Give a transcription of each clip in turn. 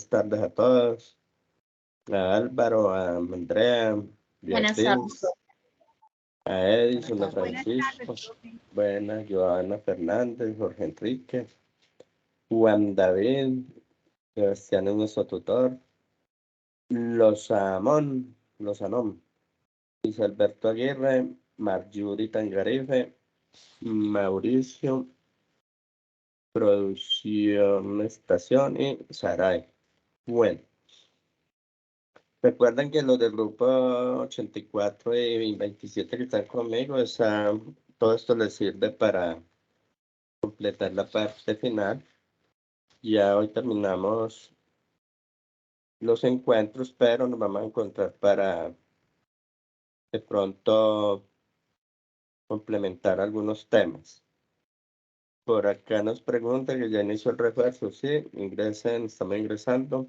buenas tardes a todos. A Álvaro, a Andrea, Buenas Beatriz, tardes. a Edison, a Francisco, buenas, Joana Fernández, Jorge Enrique, Juan David, Sebastián es nuestro tutor, Losamón, Luis Alberto Aguirre, Marjorie Tangarife, Mauricio, Producción Estación y Saray. Bueno, recuerden que los del grupo 84 y 27 que están conmigo, todo esto les sirve para completar la parte final. Ya hoy terminamos los encuentros, pero nos vamos a encontrar para de pronto complementar algunos temas. Por acá nos preguntan que ya inició el refuerzo. Sí, ingresen, estamos ingresando.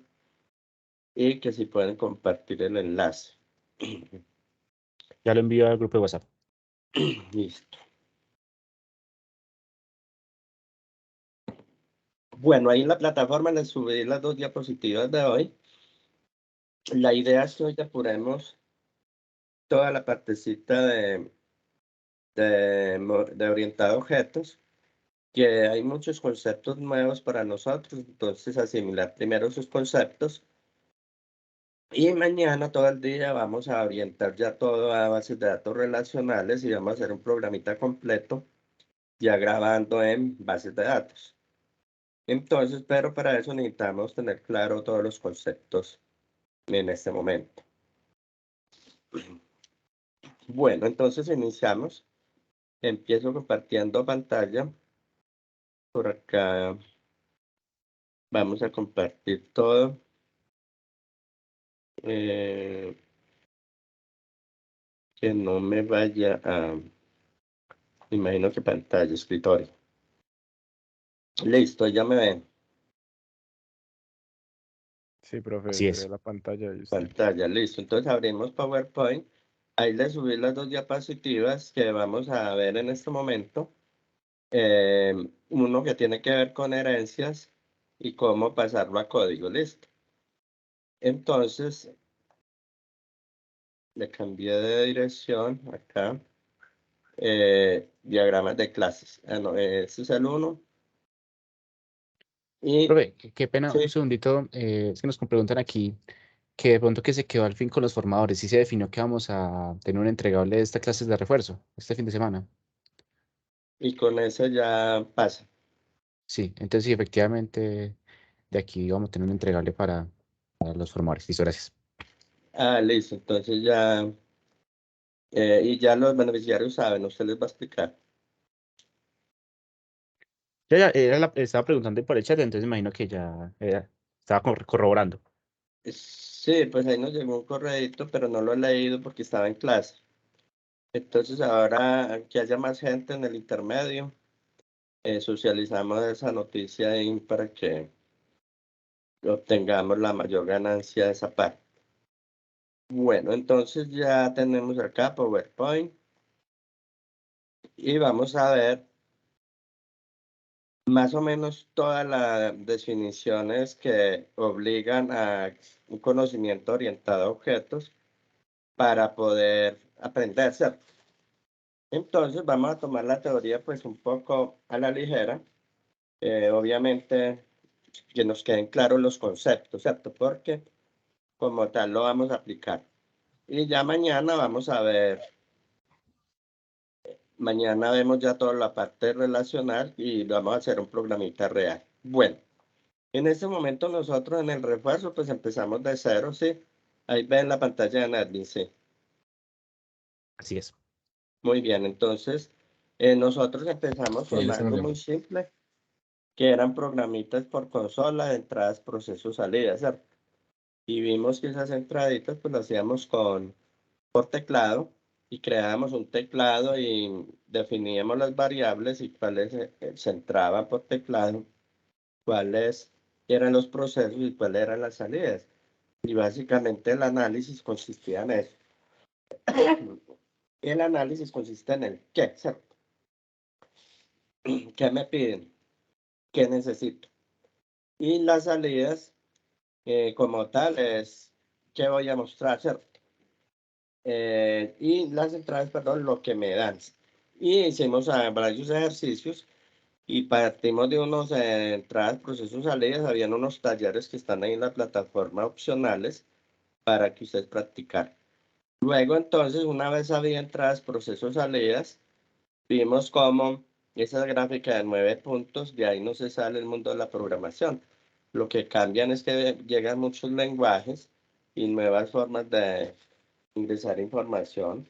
Y que si pueden compartir el enlace. Ya lo envío al grupo de WhatsApp. Listo. Bueno, ahí en la plataforma les subí las 2 diapositivas de hoy. La idea es que hoy depuremos toda la partecita de orientado a objetos, que hay muchos conceptos nuevos para nosotros, entonces asimilar primero esos conceptos. Y mañana todo el día vamos a orientar ya todo a bases de datos relacionales y vamos a hacer un programita completo ya grabando en bases de datos. Entonces, pero para eso necesitamos tener claro todos los conceptos en este momento. Bueno, entonces iniciamos. Empiezo compartiendo pantalla. Por acá vamos a compartir todo. Que no me vaya a... Me imagino que pantalla, escritorio. Listo, ya me ven. Sí, profe, Así es. la pantalla. Pantalla, listo. Entonces abrimos PowerPoint. Ahí les subí las 2 diapositivas que vamos a ver en este momento. Uno que tiene que ver con herencias y cómo pasarlo a código, listo. Entonces, le cambié de dirección acá. Diagramas de clases. No, ese es el 1. Y Profe, qué pena, sí, un segundito. Es que nos preguntan aquí que de pronto que se quedó al fin con los formadores. Sí se definió que vamos a tener un entregable de estas clases de refuerzo este fin de semana. y con eso ya pasa. Sí, entonces sí, efectivamente, de aquí vamos a tener un entregable para los formadores. Listo, gracias. Ah, listo. Entonces ya, y ya los beneficiarios saben, usted les va a explicar. Ya, estaba preguntando por el chat, entonces imagino que ya estaba corroborando. Sí, pues ahí nos llegó un correíto, pero no lo he leído porque estaba en clase. Entonces ahora que haya más gente en el intermedio, socializamos esa noticia ahí para que obtengamos la mayor ganancia de esa parte. Bueno, entonces ya tenemos acá PowerPoint y vamos a ver más o menos todas las definiciones que obligan a un conocimiento orientado a objetos para poder aprender, ¿cierto? Entonces vamos a tomar la teoría pues un poco a la ligera. Obviamente que nos queden claros los conceptos, ¿cierto? Porque como tal lo vamos a aplicar. Y ya mañana vamos a ver, mañana vemos ya toda la parte relacional y vamos a hacer un programita real. Bueno, en este momento nosotros en el refuerzo pues empezamos de cero, ¿sí? Ahí ven la pantalla de Nadine, sí. Así es. Muy bien, entonces nosotros empezamos Sí, con ya algo estamos muy viendo. simple, que eran programitas por consola de entradas, procesos, salidas, ¿cierto? Y vimos que esas entraditas pues las hacíamos por teclado y creábamos un teclado y definíamos las variables y cuáles se entraban por teclado, cuáles eran los procesos y cuáles eran las salidas. Y básicamente el análisis consistía en eso. El análisis consiste en el qué, ¿cierto? ¿Qué me piden? ¿Qué necesito? Y las salidas como tal es qué voy a mostrar, ¿cierto? Y las entradas, perdón, lo que me dan. Y hicimos varios ejercicios y partimos de unos entradas, procesos, salidas. Habían unos talleres que están ahí en la plataforma opcionales para que ustedes practicaran. Luego, entonces, una vez había entradas, procesos, salidas, vimos cómo esa gráfica de 9 puntos, de ahí no se sale el mundo de la programación. Lo que cambian es que llegan muchos lenguajes y nuevas formas de ingresar información,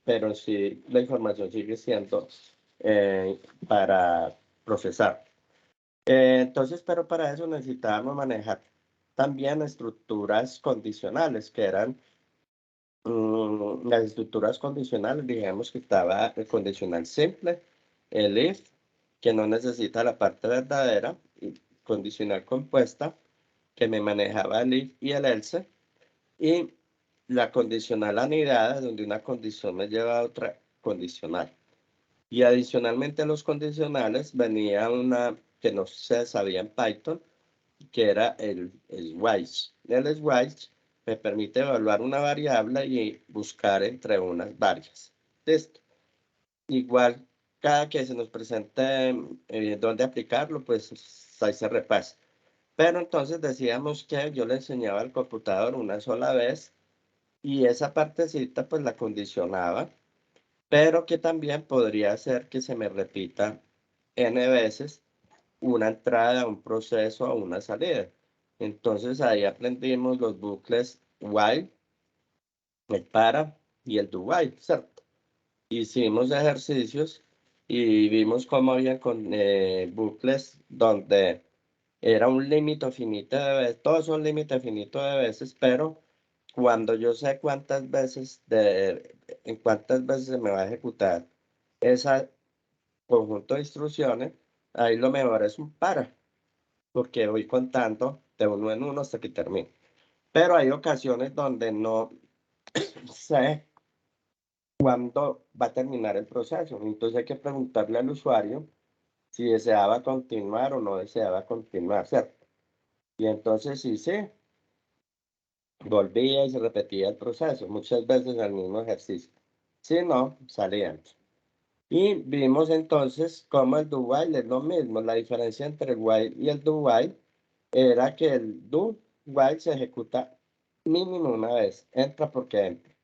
pero sí la información sigue siendo para procesar. Entonces, pero para eso necesitábamos manejar también estructuras condicionales, que eran las estructuras condicionales. Digamos que estaba el condicional simple, el if, que no necesita la parte verdadera, y condicional compuesta, que me manejaba el if y el else, y la condicional anidada, donde una condición me lleva a otra condicional. Y adicionalmente a los condicionales venía una que no se sabía en Python, que era el switch. El switch me permite evaluar una variable y buscar entre unas varias. Listo. Igual, cada que se nos presente dónde aplicarlo, pues ahí se repasa. Pero entonces decíamos que yo le enseñaba al computador una sola vez y esa partecita pues la condicionaba, pero que también podría ser que se me repita n veces una entrada, un proceso o una salida. Entonces ahí aprendimos los bucles while, el para y el do while, ¿cierto? Hicimos ejercicios y vimos cómo había bucles donde era un límite finito de veces, todos son límites finitos de veces, pero cuando yo sé en cuántas veces se me va a ejecutar ese conjunto de instrucciones, ahí lo mejor es un para, porque voy contando de uno en uno hasta que termine. Pero hay ocasiones donde no sé cuándo va a terminar el proceso. Entonces hay que preguntarle al usuario si deseaba continuar o no deseaba continuar, ¿cierto? Y entonces sí, volvía y se repetía el proceso, muchas veces el mismo ejercicio. Si no, salían. Y vimos entonces cómo el do while es lo mismo. La diferencia entre el while y el do while era que el do while se ejecuta mínimo una vez, entra porque entra,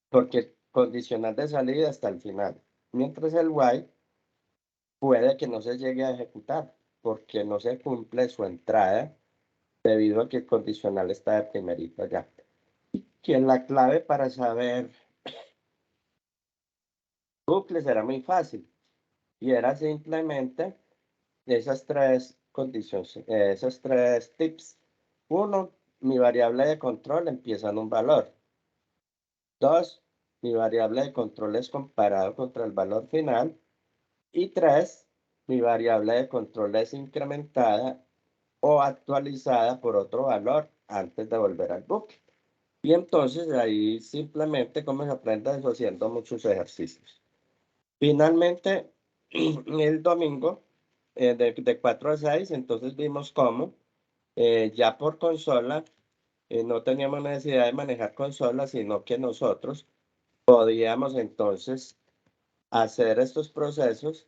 porque condicional de salida hasta el final. Mientras el while puede que no se llegue a ejecutar porque no se cumple su entrada debido a que el condicional está de primerito ya. Que la clave para saber bucles era muy fácil y era simplemente esas tres condiciones, esos tres tips. Uno, mi variable de control empieza en un valor. Dos, mi variable de control es comparado contra el valor final. Y tres, mi variable de control es incrementada o actualizada por otro valor antes de volver al bucle. Y entonces ahí simplemente como se aprende eso haciendo muchos ejercicios. Finalmente, el domingo, de 4 a 6, entonces vimos cómo ya por consola, no teníamos necesidad de manejar consola, sino que nosotros podíamos entonces hacer estos procesos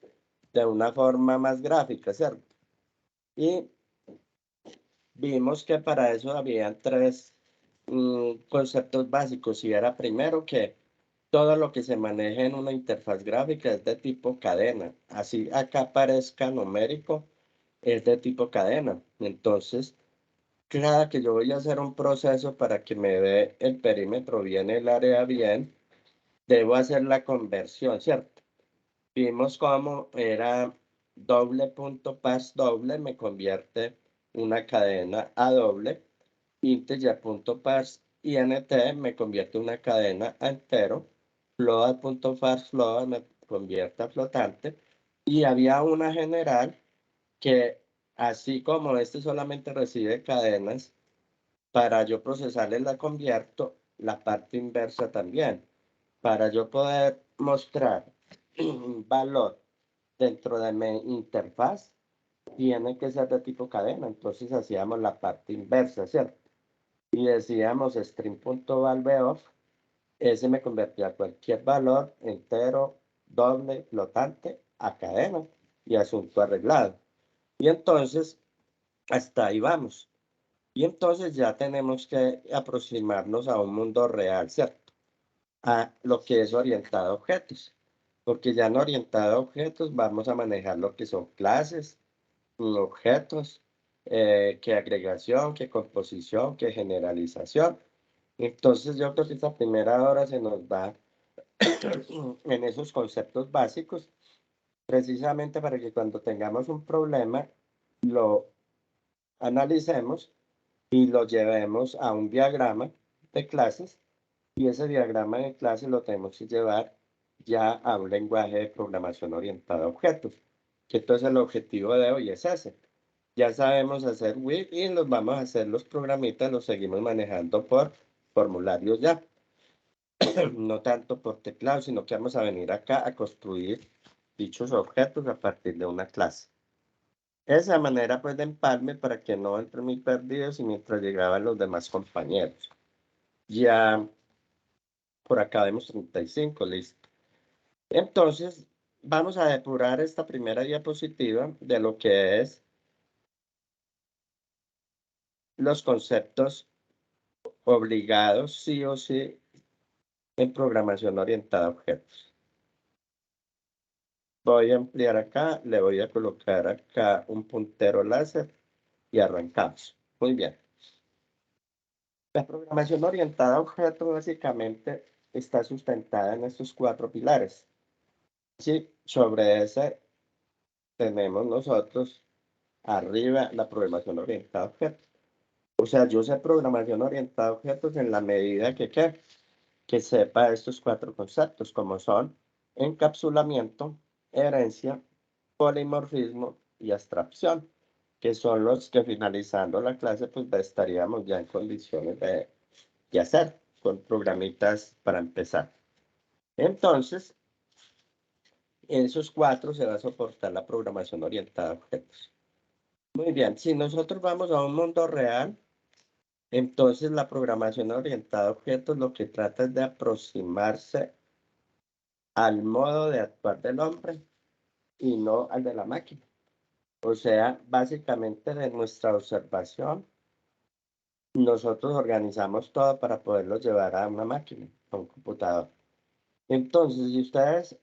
de una forma más gráfica, ¿cierto? Y vimos que para eso habían tres conceptos básicos, y era primero que todo lo que se maneje en una interfaz gráfica es de tipo cadena. Así acá aparezca numérico, es de tipo cadena. Entonces, cada que yo voy a hacer un proceso para que me dé el perímetro bien, el área bien, debo hacer la conversión, ¿cierto? Vimos cómo era doble punto parse doble, me convierte una cadena a doble, integer.parse int me convierte una cadena a entero, float.parse float me convierte a flotante, y había una general que, así como este solamente recibe cadenas, para yo procesarle la convierto la parte inversa también. Para yo poder mostrar un valor dentro de mi interfaz, tiene que ser de tipo cadena. Entonces hacíamos la parte inversa, ¿cierto? Y decíamos string.valveof, ese me convertía a cualquier valor entero, doble, flotante, a cadena y asunto arreglado. Y entonces, hasta ahí vamos. Y entonces ya tenemos que aproximarnos a un mundo real, ¿cierto? A lo que es orientado a objetos. Porque ya en orientado a objetos vamos a manejar lo que son clases, objetos, que agregación, que composición, que generalización. Entonces yo creo que esta primera hora se nos va en esos conceptos básicos, precisamente para que cuando tengamos un problema lo analicemos y lo llevemos a un diagrama de clases, y ese diagrama de clases lo tenemos que llevar ya a un lenguaje de programación orientada a objetos, que entonces el objetivo de hoy es ese. Ya sabemos hacer WIF y los vamos a hacer los programitas, los seguimos manejando por formularios ya, no tanto por teclado, sino que vamos a venir acá a construir dichos objetos a partir de una clase. Esa manera pues de empalme para que no entre muy perdidos y mientras llegaban los demás compañeros. Ya por acá vemos 35, listo. Entonces, vamos a depurar esta primera diapositiva de lo que es los conceptos obligados sí o sí en programación orientada a objetos. Voy a ampliar acá, le voy a colocar acá un puntero láser y arrancamos. Muy bien. La programación orientada a objetos básicamente está sustentada en estos 4 pilares. Sí, sobre ese tenemos nosotros arriba la programación orientada a objetos. O sea, yo sé programación orientada a objetos en la medida que sepa estos 4 conceptos, como son encapsulamiento, herencia, polimorfismo y abstracción, que son los que finalizando la clase, pues estaríamos ya en condiciones de hacer con programitas para empezar. Entonces, en esos 4 se va a soportar la programación orientada a objetos. Muy bien, si nosotros vamos a un mundo real, entonces la programación orientada a objetos lo que trata es de aproximarse al modo de actuar del hombre y no al de la máquina. O sea, básicamente de nuestra observación, nosotros organizamos todo para poderlo llevar a una máquina, a un computador. Entonces, si ustedes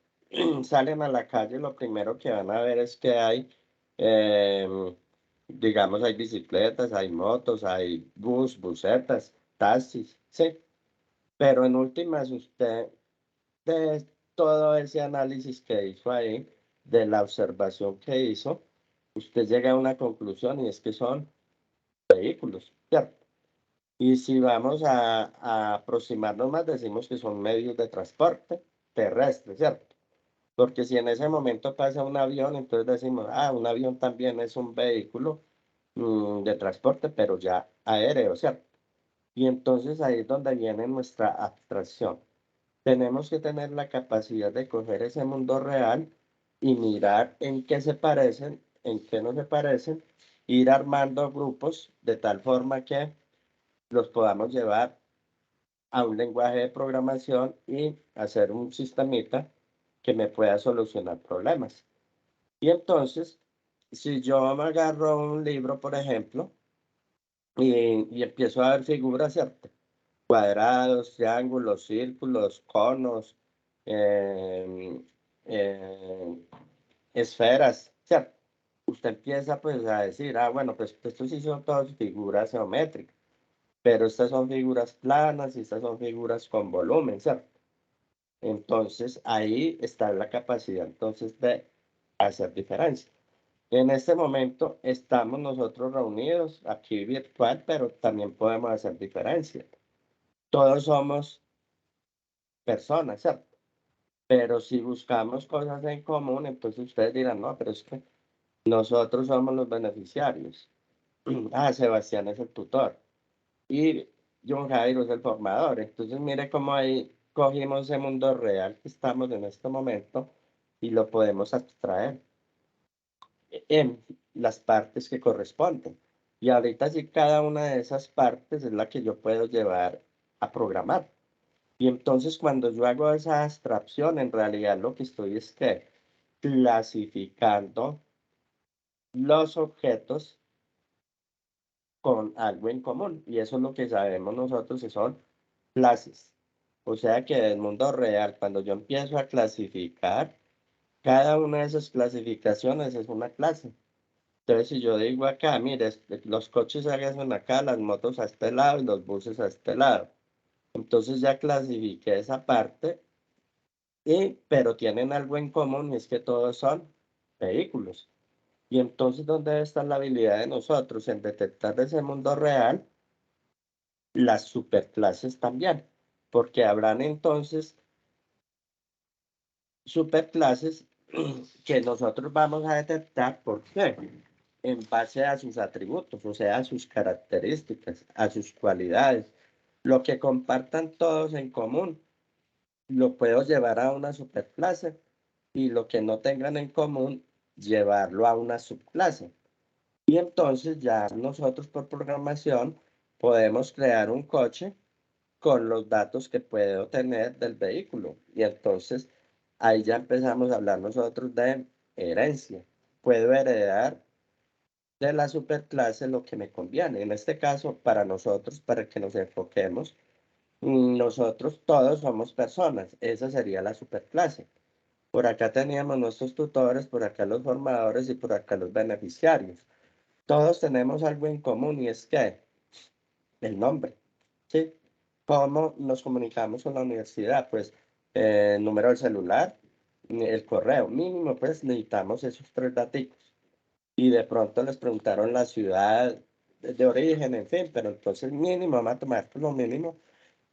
salen a la calle, lo primero que van a ver es que hay, digamos, hay bicicletas, hay motos, hay busetas, taxis, sí. Pero en últimas, usted, de todo ese análisis que hizo ahí, de la observación que hizo, usted llega a una conclusión y es que son vehículos, ¿cierto? Y si vamos a aproximarnos más, decimos que son medios de transporte terrestre, ¿cierto? Porque si en ese momento pasa un avión, entonces decimos, ah, un avión también es un vehículo de transporte, pero ya aéreo, ¿cierto? Y entonces ahí es donde viene nuestra abstracción. Tenemos que tener la capacidad de coger ese mundo real y mirar en qué se parecen, en qué no se parecen, ir armando grupos de tal forma que los podamos llevar a un lenguaje de programación y hacer un sistemita que me pueda solucionar problemas. Y entonces, si yo me agarro un libro, por ejemplo, y empiezo a ver figuras, ¿cierto? Cuadrados, triángulos, círculos, conos, em, em, esferas, ¿cierto? Usted empieza pues a decir, ah, bueno, pues estos sí son todas figuras geométricas, pero estas son figuras planas y estas son figuras con volumen, ¿cierto? Entonces ahí está la capacidad entonces de hacer diferencia. En este momento estamos nosotros reunidos aquí virtual, pero también podemos hacer diferencia. Todos somos personas, ¿cierto? Pero si buscamos cosas en común, entonces ustedes dirán, no, pero es que nosotros somos los beneficiarios. Ah, Sebastián es el tutor y John Jairo es el formador. Entonces mire cómo ahí cogimos ese mundo real que estamos en este momento y lo podemos abstraer. las partes que corresponden. Y ahorita sí cada una de esas partes es la que yo puedo llevar a programar. Y entonces cuando yo hago esa abstracción, en realidad lo que estoy es que clasificando los objetos con algo en común. Y eso es lo que sabemos nosotros que son clases. O sea que en el mundo real, cuando yo empiezo a clasificar, cada una de esas clasificaciones es una clase. Entonces, si yo digo acá, mire, los coches se hacen acá, las motos a este lado y los buses a este lado. Entonces ya clasifiqué esa parte, pero tienen algo en común y es que todos son vehículos. Y entonces, ¿dónde está la habilidad de nosotros en detectar ese mundo real? Las superclases también, porque habrán entonces superclases que nosotros vamos a detectar. ¿Por qué? En base a sus atributos, o sea, a sus características, a sus cualidades. Lo que compartan todos en común, lo puedo llevar a una superclase y lo que no tengan en común, llevarlo a una subclase. Y entonces ya nosotros por programación podemos crear un coche con los datos que puedo tener del vehículo. Y entonces ahí ya empezamos a hablar nosotros de herencia. Puedo heredar de la superclase lo que me conviene. En este caso, para nosotros, para que nos enfoquemos, nosotros todos somos personas. Esa sería la superclase. Por acá teníamos nuestros tutores, por acá los formadores y por acá los beneficiarios. Todos tenemos algo en común y es que el nombre, ¿sí? ¿Cómo nos comunicamos con la universidad? Pues el número del celular, el correo mínimo, pues necesitamos esos tres datos. Y de pronto les preguntaron la ciudad de origen, en fin, pero entonces mínimo, vamos a tomar por lo mínimo.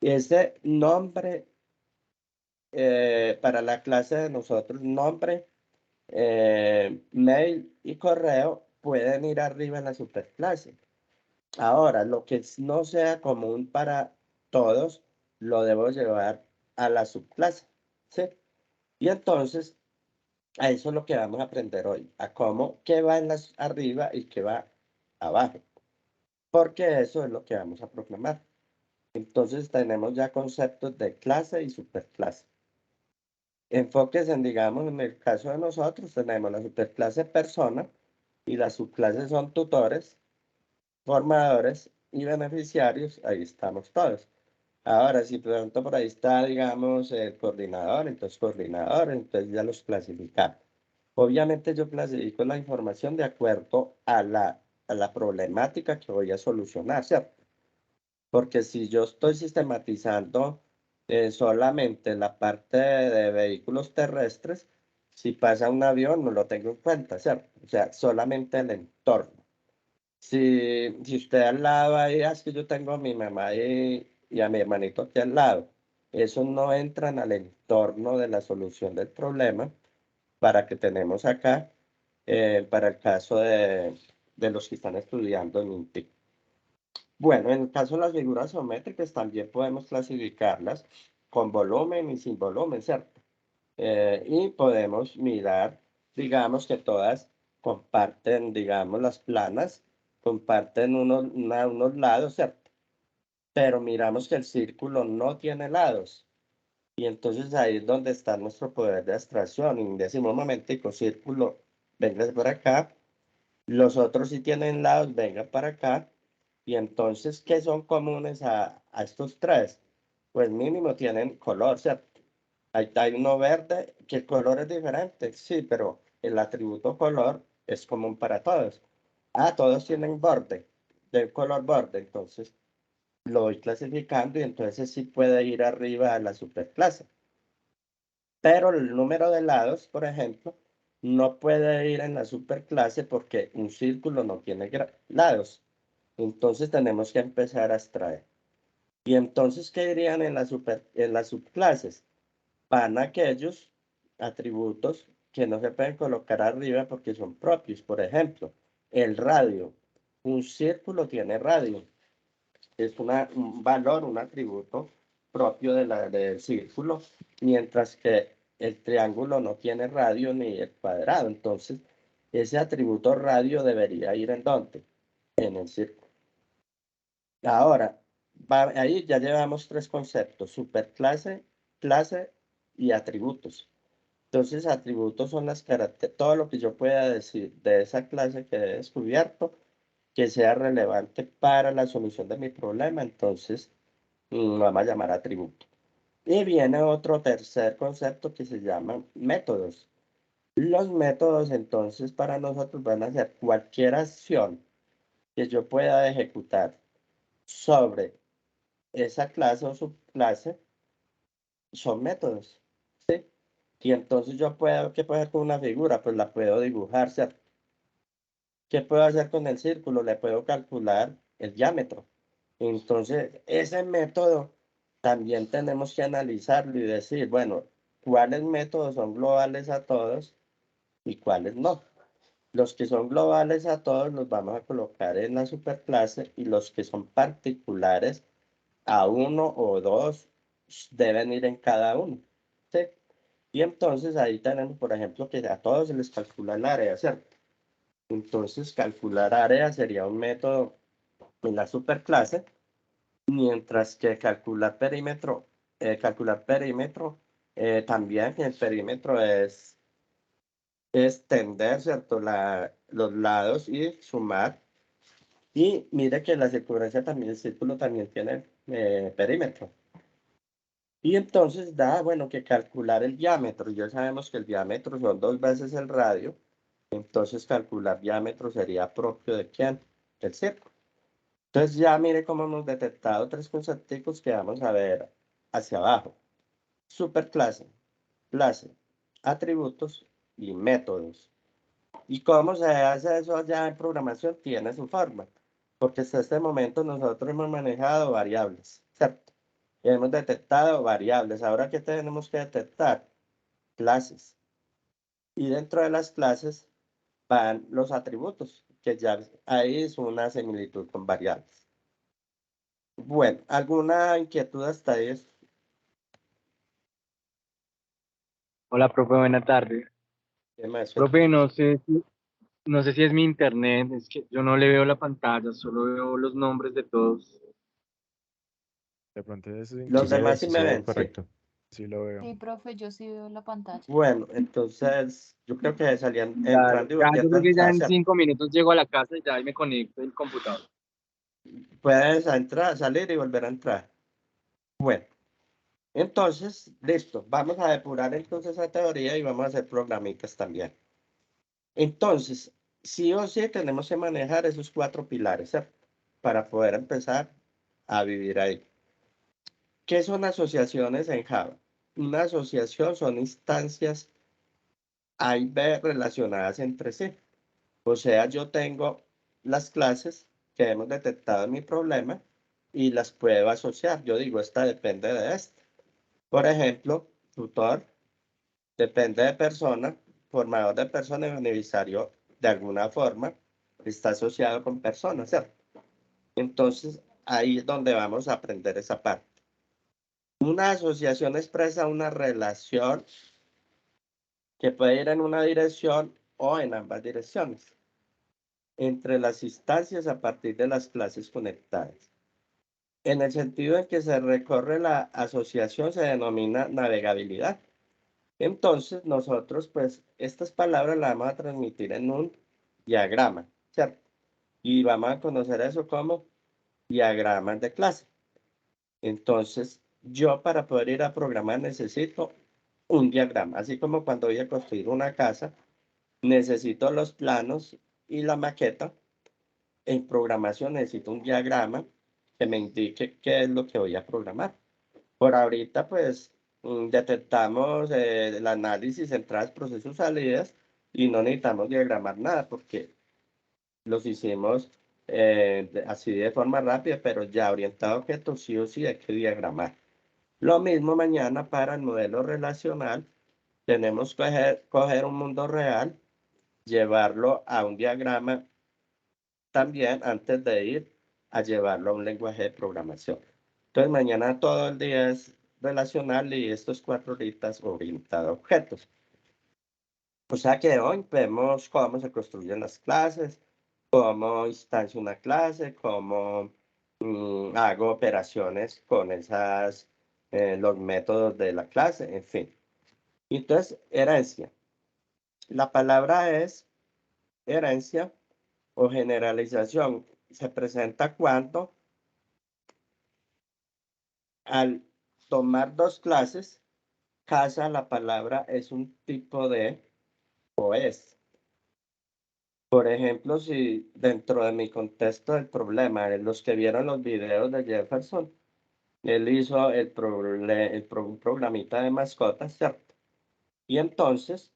Y ese nombre, para la clase de nosotros, nombre, mail y correo pueden ir arriba en la superclase. Ahora, lo que no sea común para todos, lo debo llevar a la subclase, ¿sí? Y entonces, a eso es lo que vamos a aprender hoy, a cómo, qué va en las arriba y qué va abajo, porque eso es lo que vamos a proclamar. Entonces, tenemos ya conceptos de clase y superclase. Enfoques en, digamos, en el caso de nosotros, tenemos la superclase persona y las subclases son tutores, formadores y beneficiarios, ahí estamos todos. Ahora, si pronto por ahí está, digamos, el coordinador, entonces ya los clasificamos. Obviamente yo clasifico la información de acuerdo a la problemática que voy a solucionar, ¿cierto? Porque si yo estoy sistematizando solamente la parte de vehículos terrestres, si pasa un avión no lo tengo en cuenta, ¿cierto? O sea, solamente el entorno. Si usted al lado ahí, es que yo tengo a mi mamá y a mi hermanito aquí al lado, esos no entran al entorno de la solución del problema para que tenemos acá, para el caso de los que están estudiando en INTIC. Bueno, en el caso de las figuras geométricas también podemos clasificarlas con volumen y sin volumen, ¿cierto? Y podemos mirar, digamos que todas comparten, digamos, las planas, comparten unos lados, ¿cierto? Pero miramos que el círculo no tiene lados. Y entonces ahí es donde está nuestro poder de abstracción. Y decimos, un momentico, círculo, venga por acá. Los otros sí tienen lados, venga para acá. Y entonces, ¿qué son comunes a estos tres? Pues mínimo tienen color, ¿cierto? Ahí hay uno verde, que el color es diferente, sí, pero el atributo color es común para todos. Ah, todos tienen borde, del color borde, entonces lo voy clasificando y entonces sí puede ir arriba a la superclase. Pero el número de lados, por ejemplo, no puede ir en la superclase porque un círculo no tiene lados. Entonces tenemos que empezar a extraer. Y entonces, ¿qué dirían en en las subclases? Van aquellos atributos que no se pueden colocar arriba porque son propios. Por ejemplo, el radio. Un círculo tiene radio. Es un valor, un atributo propio del círculo, mientras que el triángulo no tiene radio ni el cuadrado. Entonces, ese atributo radio debería ir ¿en dónde? En el círculo. Ahora, ahí ya llevamos tres conceptos: superclase, clase y atributos. Entonces, atributos son las características, todo lo que yo pueda decir de esa clase que he descubierto que sea relevante para la solución de mi problema. Entonces, vamos a llamar atributo. Y viene otro tercer concepto que se llama métodos. Los métodos, entonces, para nosotros van a ser cualquier acción que yo pueda ejecutar sobre esa clase o subclase, son métodos. ¿Sí? Y entonces yo puedo, ¿qué puedo hacer con una figura? Pues la puedo dibujar, ¿cierto? ¿Qué puedo hacer con el círculo? Le puedo calcular el diámetro. Entonces, ese método también tenemos que analizarlo y decir, bueno, ¿cuáles métodos son globales a todos y cuáles no? Los que son globales a todos los vamos a colocar en la superclase, y los que son particulares a uno o dos deben ir en cada uno. ¿Sí? Y entonces ahí tenemos, por ejemplo, que a todos se les calcula el área, ¿cierto? Entonces, calcular área sería un método en la superclase, mientras que calcular perímetro, también el perímetro es extender, ¿cierto? Los lados y sumar. Y mire que la circunferencia también, el círculo también tiene perímetro. Y entonces da, bueno, que calcular el diámetro. Ya sabemos que el diámetro son 2 veces el radio. Entonces calcular diámetro sería propio ¿de quién? Del círculo. Entonces ya mire cómo hemos detectado tres conceptos que vamos a ver hacia abajo: superclase, clase, atributos y métodos. ¿Y cómo se hace eso ya en programación? Tiene su forma, porque hasta este momento nosotros hemos manejado variables, ¿cierto? Hemos detectado variables. Ahora, ¿qué tenemos que detectar? Clases. Y dentro de las clases van los atributos, que ya ahí es una similitud con variables. Bueno, ¿alguna inquietud hasta ahí? Hola, profe, buena tarde. ¿Qué más? Profe, no sé si es mi internet, es que yo no le veo la pantalla, solo veo los nombres de todos. De pronto es su Los internet. demás sí Sí me se ve ven, sí. correcto. Sí lo veo. Sí, profe, yo sí veo la pantalla. Bueno, entonces yo creo que salían Dale, entrando y ya, yo volviendo a creo que ya entrar, en ¿cierto? 5 minutos llego a la casa y ya ahí me conecto el computador. Puedes entrar, salir y volver a entrar. Bueno, entonces, listo. Vamos a depurar entonces esa teoría y vamos a hacer programitas también. Entonces, sí o sí tenemos que manejar esos cuatro pilares, ¿cierto? Para poder empezar a vivir ahí. ¿Qué son asociaciones en Java? Una asociación son instancias A y B relacionadas entre sí. O sea, yo tengo las clases que hemos detectado en mi problema y las puedo asociar. Yo digo, esta depende de esta. Por ejemplo, tutor depende de persona, formador de persona y beneficiario de alguna forma está asociado con personas, ¿cierto? Entonces, ahí es donde vamos a aprender esa parte. Una asociación expresa una relación que puede ir en una dirección o en ambas direcciones entre las instancias a partir de las clases conectadas. En el sentido en que se recorre la asociación se denomina navegabilidad. Entonces nosotros pues estas palabras las vamos a transmitir en un diagrama, ¿cierto? Y vamos a conocer eso como diagramas de clase. Entonces yo, para poder ir a programar, necesito un diagrama, así como cuando voy a construir una casa, necesito los planos y la maqueta. En programación necesito un diagrama que me indique qué es lo que voy a programar. Por ahorita, pues, detectamos el análisis, entradas, procesos, salidas, y no necesitamos diagramar nada porque los hicimos así de forma rápida, pero ya orientado a objetos sí o sí hay que diagramar. Lo mismo mañana para el modelo relacional, tenemos que coger un mundo real, llevarlo a un diagrama también antes de ir a llevarlo a un lenguaje de programación. Entonces, mañana todo el día es relacional y estos 4 horitas orientado a objetos. O sea que hoy vemos cómo se construyen las clases, cómo instancio una clase, cómo hago operaciones con los métodos de la clase, en fin. Entonces, herencia. La palabra es herencia o generalización. Se presenta cuando al tomar dos clases, casa la palabra es un tipo de o es. Por ejemplo, si dentro de mi contexto del problema, los que vieron los videos de Jefferson, él hizo un programita de mascotas, ¿cierto? Y entonces,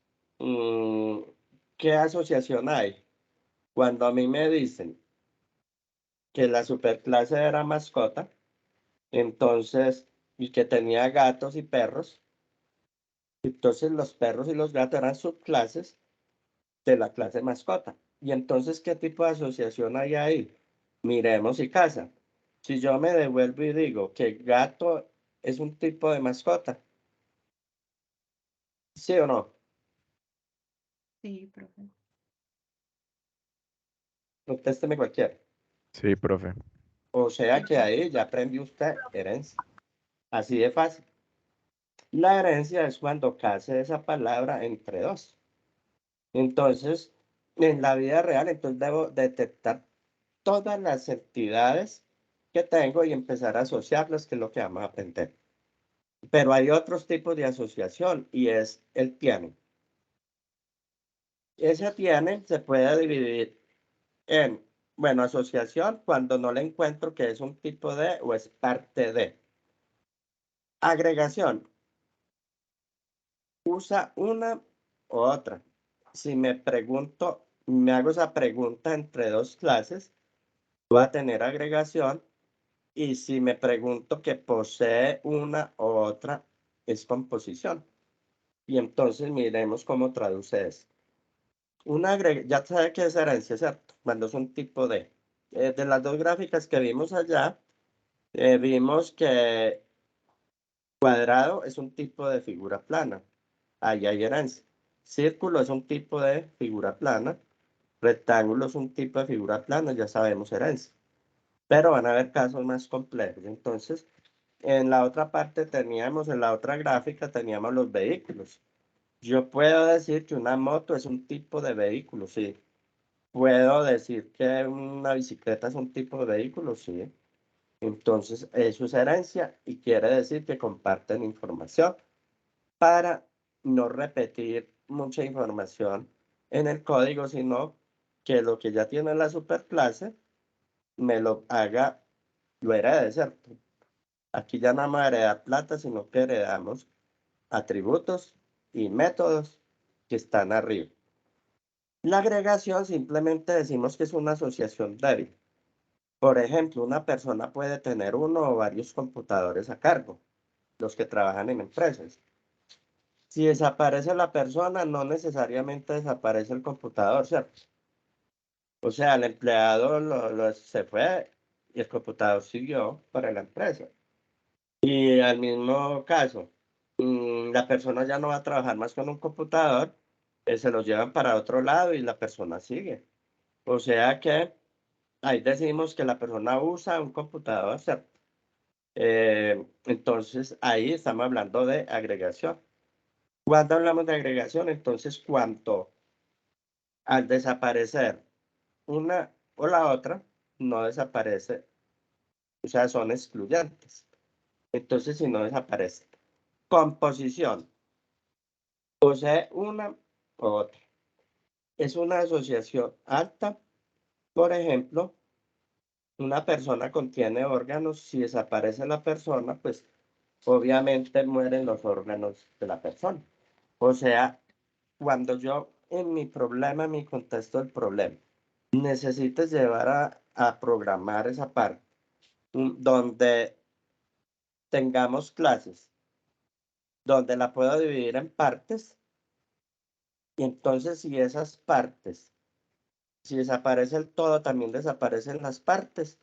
¿qué asociación hay? Cuando a mí me dicen que la superclase era mascota, entonces, y que tenía gatos y perros, entonces los perros y los gatos eran subclases de la clase mascota. Y entonces, ¿qué tipo de asociación hay ahí? Miremos y casa. Si yo me devuelvo y digo que gato es un tipo de mascota, ¿sí o no? Sí, profe. Contésteme cualquiera. Sí, profe. O sea Sí, que ahí ya aprendió usted herencia. Así de fácil. La herencia es cuando case esa palabra entre dos. Entonces, en la vida real, entonces debo detectar todas las entidades que tengo y empezar a asociarlas, que es lo que vamos a aprender. Pero hay otros tipos de asociación y es el tiene. Ese tiene se puede dividir en, bueno, asociación cuando no le encuentro que es un tipo de o es parte de. Agregación, usa una u otra. Si me pregunto, me hago esa pregunta entre dos clases, voy a tener agregación. Y si me pregunto que posee una u otra, es composición. Y entonces miremos cómo traduce eso. Ya sabe qué es herencia, ¿cierto? Cuando es un tipo de las dos gráficas que vimos allá, vimos que cuadrado es un tipo de figura plana. Ahí hay herencia. Círculo es un tipo de figura plana. Rectángulo es un tipo de figura plana, ya sabemos herencia. Pero van a haber casos más complejos. Entonces, en la otra parte teníamos, en la otra gráfica teníamos los vehículos. Yo puedo decir que una moto es un tipo de vehículo, sí. Puedo decir que una bicicleta es un tipo de vehículo, sí. Entonces, eso es herencia y quiere decir que comparten información para no repetir mucha información en el código, sino que lo que ya tiene la superclase me lo haga, lo herede, ¿cierto? Aquí ya no vamos a heredar plata, sino que heredamos atributos y métodos que están arriba. La agregación simplemente decimos que es una asociación débil. Por ejemplo, una persona puede tener uno o varios computadores a cargo, los que trabajan en empresas. Si desaparece la persona, no necesariamente desaparece el computador, ¿cierto? O sea, el empleado se fue y el computador siguió para la empresa. Y al mismo caso, la persona ya no va a trabajar más con un computador, se lo llevan para otro lado y la persona sigue. O sea que ahí decimos que la persona usa un computador, ¿cierto? Entonces ahí estamos hablando de agregación. Cuando hablamos de agregación, entonces cuando al desaparecer una o la otra, no desaparece, o sea, son excluyentes. Entonces, si no desaparece. Composición. Posee una u otra. Es una asociación alta. Por ejemplo, una persona contiene órganos. Si desaparece la persona, pues obviamente mueren los órganos de la persona. O sea, cuando yo en mi problema, en mi contexto del problema, necesites llevar a programar esa parte, donde tengamos clases, donde la puedo dividir en partes, y entonces si esas partes, si desaparece el todo, también desaparecen las partes,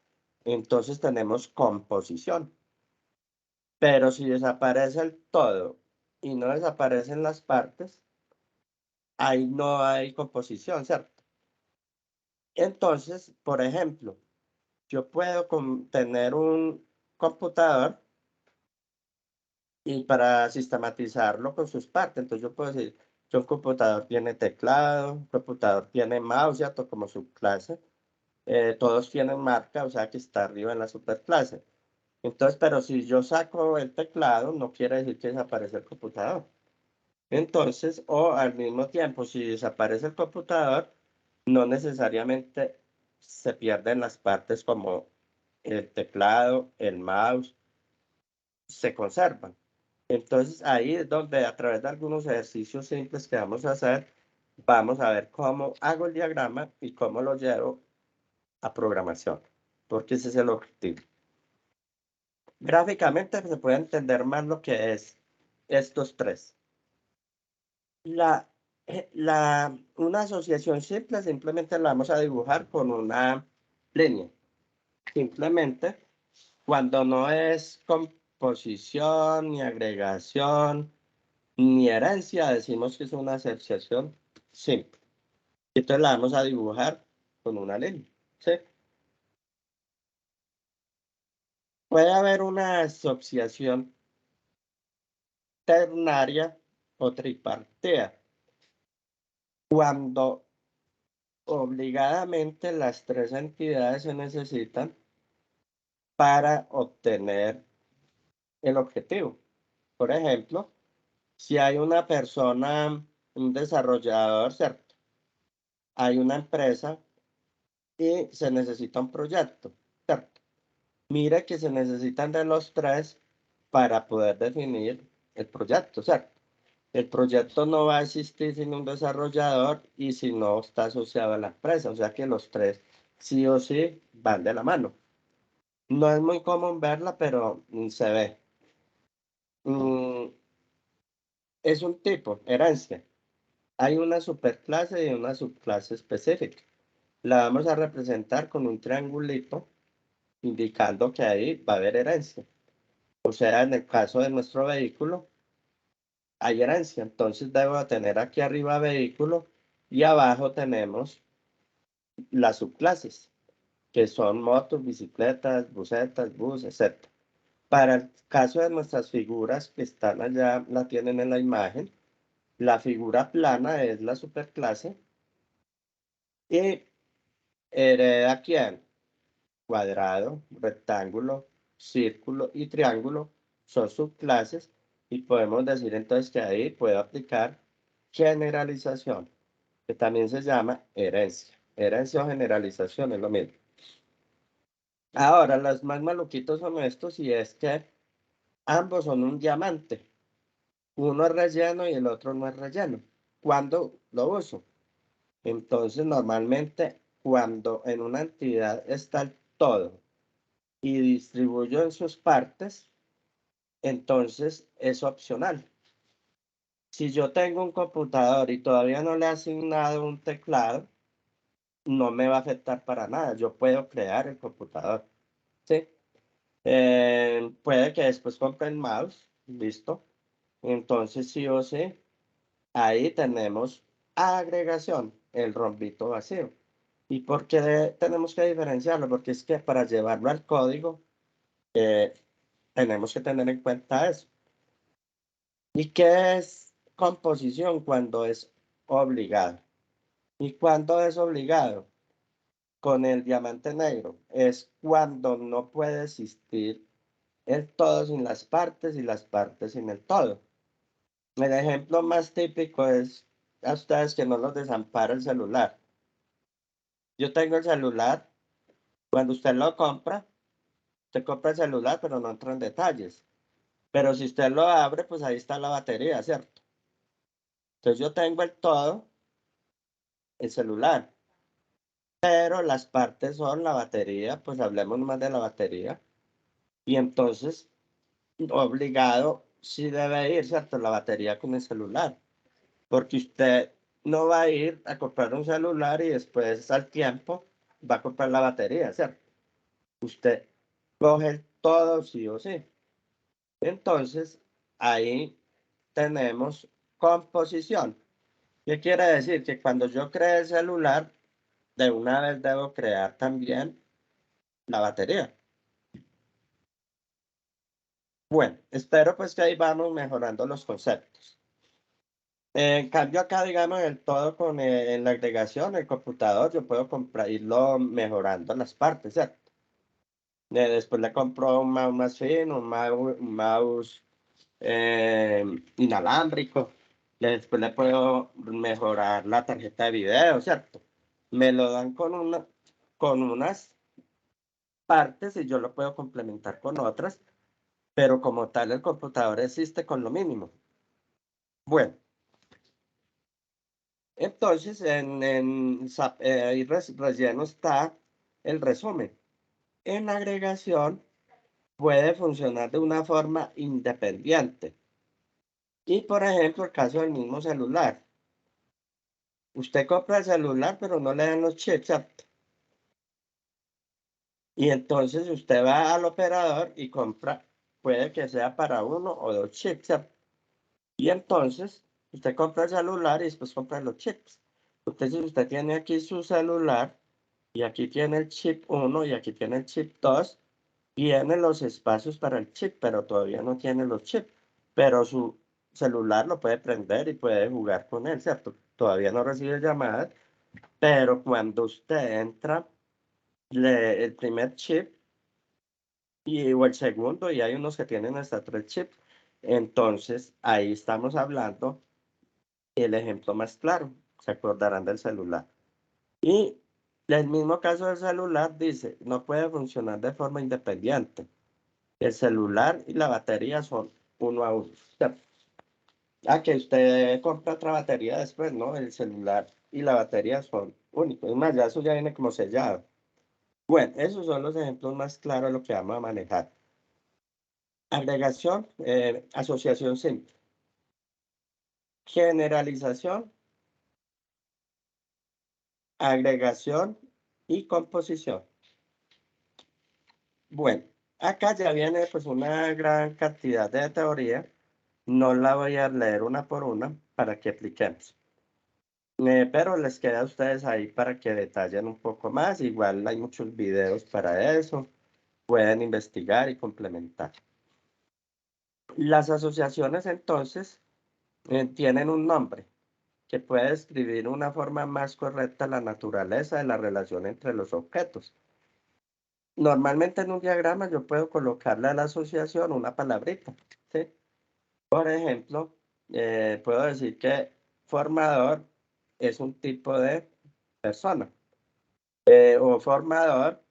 entonces tenemos composición. Pero si desaparece el todo y no desaparecen las partes, ahí no hay composición, ¿cierto? Entonces, por ejemplo, yo puedo tener un computador y para sistematizarlo con sus partes, entonces yo puedo decir que un computador tiene teclado, un computador tiene mouse, ¿cierto? Como subclase. Todos tienen marca, o sea que está arriba en la superclase. Entonces, pero si yo saco el teclado, no quiere decir que desaparece el computador. Entonces, o al mismo tiempo, si desaparece el computador, no necesariamente se pierden las partes como el teclado, el mouse, se conservan. Entonces, ahí es donde a través de algunos ejercicios simples que vamos a hacer, vamos a ver cómo hago el diagrama y cómo lo llevo a programación, porque ese es el objetivo. Gráficamente se puede entender más lo que es estos tres. Una asociación simple simplemente la vamos a dibujar con una línea. Simplemente cuando no es composición, ni agregación, ni herencia, decimos que es una asociación simple. Entonces la vamos a dibujar con una línea. ¿Sí? Puede haber una asociación ternaria o tripartita cuando obligadamente las tres entidades se necesitan para obtener el objetivo. Por ejemplo, si hay una persona, un desarrollador, ¿cierto? Hay una empresa y se necesita un proyecto, ¿cierto? Mire que se necesitan de los tres para poder definir el proyecto, ¿cierto? El proyecto no va a existir sin un desarrollador y si no está asociado a la empresa, o sea que los tres sí o sí van de la mano. No es muy común verla, pero se ve. Es un tipo, herencia. Hay una superclase y una subclase específica. La vamos a representar con un triangulito indicando que ahí va a haber herencia. O sea, en el caso de nuestro vehículo, hay herencia. Entonces debo tener aquí arriba vehículo y abajo tenemos las subclases, que son motos, bicicletas, busetas, bus, etc. Para el caso de nuestras figuras que están allá, la tienen en la imagen, la figura plana es la superclase y hereda ¿quién? Cuadrado, rectángulo, círculo y triángulo son subclases y podemos decir entonces que ahí puedo aplicar generalización, que también se llama herencia. Herencia o generalización es lo mismo. Ahora, los más maluquitos son estos y es que ambos son un diamante. Uno es relleno y el otro no es relleno. ¿Cuándo lo uso? Entonces, normalmente, cuando en una entidad está el todo y distribuyo en sus partes, entonces es opcional. Si yo tengo un computador y todavía no le he asignado un teclado, no me va a afectar para nada. Yo puedo crear el computador. ¿Sí? Puede que después compre el mouse. Listo. Entonces, sí o sí, ahí tenemos agregación, el rombito vacío. ¿Y por qué tenemos que diferenciarlo? Porque es que para llevarlo al código, tenemos que tener en cuenta eso. ¿Y qué es composición cuando es obligado? ¿Y cuándo es obligado? Con el diamante negro. Es cuando no puede existir el todo sin las partes y las partes sin el todo. El ejemplo más típico es a ustedes que no los desampara el celular. Yo tengo el celular, cuando usted lo compra, usted compra el celular, pero no entra en detalles. Pero si usted lo abre, pues ahí está la batería, ¿cierto? Entonces yo tengo el todo, el celular, pero las partes son la batería, pues hablemos más de la batería. Y entonces, obligado, sí debe ir, ¿cierto? La batería con el celular. Porque usted no va a ir a comprar un celular y después al tiempo va a comprar la batería, ¿cierto? Usted coge todo sí o sí. Entonces, ahí tenemos composición. ¿Qué quiere decir? Que cuando yo cree el celular, de una vez debo crear también la batería. Bueno, espero pues que ahí vamos mejorando los conceptos. En cambio acá, digamos, en todo con en la agregación, el computador, yo puedo irlo mejorando las partes, ¿cierto? Después le compro un mouse más fino, un mouse inalámbrico. Después le puedo mejorar la tarjeta de video, ¿cierto? Me lo dan con unas partes y yo lo puedo complementar con otras, pero como tal el computador existe con lo mínimo. Bueno, entonces ahí relleno está el resumen. En agregación puede funcionar de una forma independiente. Y por ejemplo, el caso del mismo celular. Usted compra el celular, pero no le dan los chips, ¿cierto? Y entonces usted va al operador y compra, puede que sea para uno o dos chips, ¿cierto? Y entonces usted compra el celular y después compra los chips. Entonces usted tiene aquí su celular y aquí tiene el chip 1 y aquí tiene el chip 2. Tiene los espacios para el chip, pero todavía no tiene los chips. Pero su celular lo puede prender y puede jugar con él, ¿cierto? Todavía no recibe llamadas, pero cuando usted entra, el primer chip o el segundo, y hay unos que tienen hasta 3 chips, entonces ahí estamos hablando el ejemplo más claro, se acordarán del celular. Y el mismo caso del celular dice, no puede funcionar de forma independiente. El celular y la batería son uno a uno. Que usted compra otra batería después, ¿no? El celular y la batería son únicos. Es más, ya eso ya viene como sellado. Bueno, esos son los ejemplos más claros de lo que vamos a manejar. Agregación, asociación simple. Generalización, agregación y composición. Bueno, acá ya viene pues una gran cantidad de teoría. No la voy a leer una por una para que apliquemos. Pero les queda a ustedes ahí para que detallen un poco más. Igual hay muchos videos para eso. Pueden investigar y complementar. Las asociaciones entonces tienen un nombre que puede describir una forma más correcta la naturaleza de la relación entre los objetos. Normalmente en un diagrama yo puedo colocarle a la asociación una palabrita, ¿sí? Por ejemplo, puedo decir que formador es un tipo de persona. O formador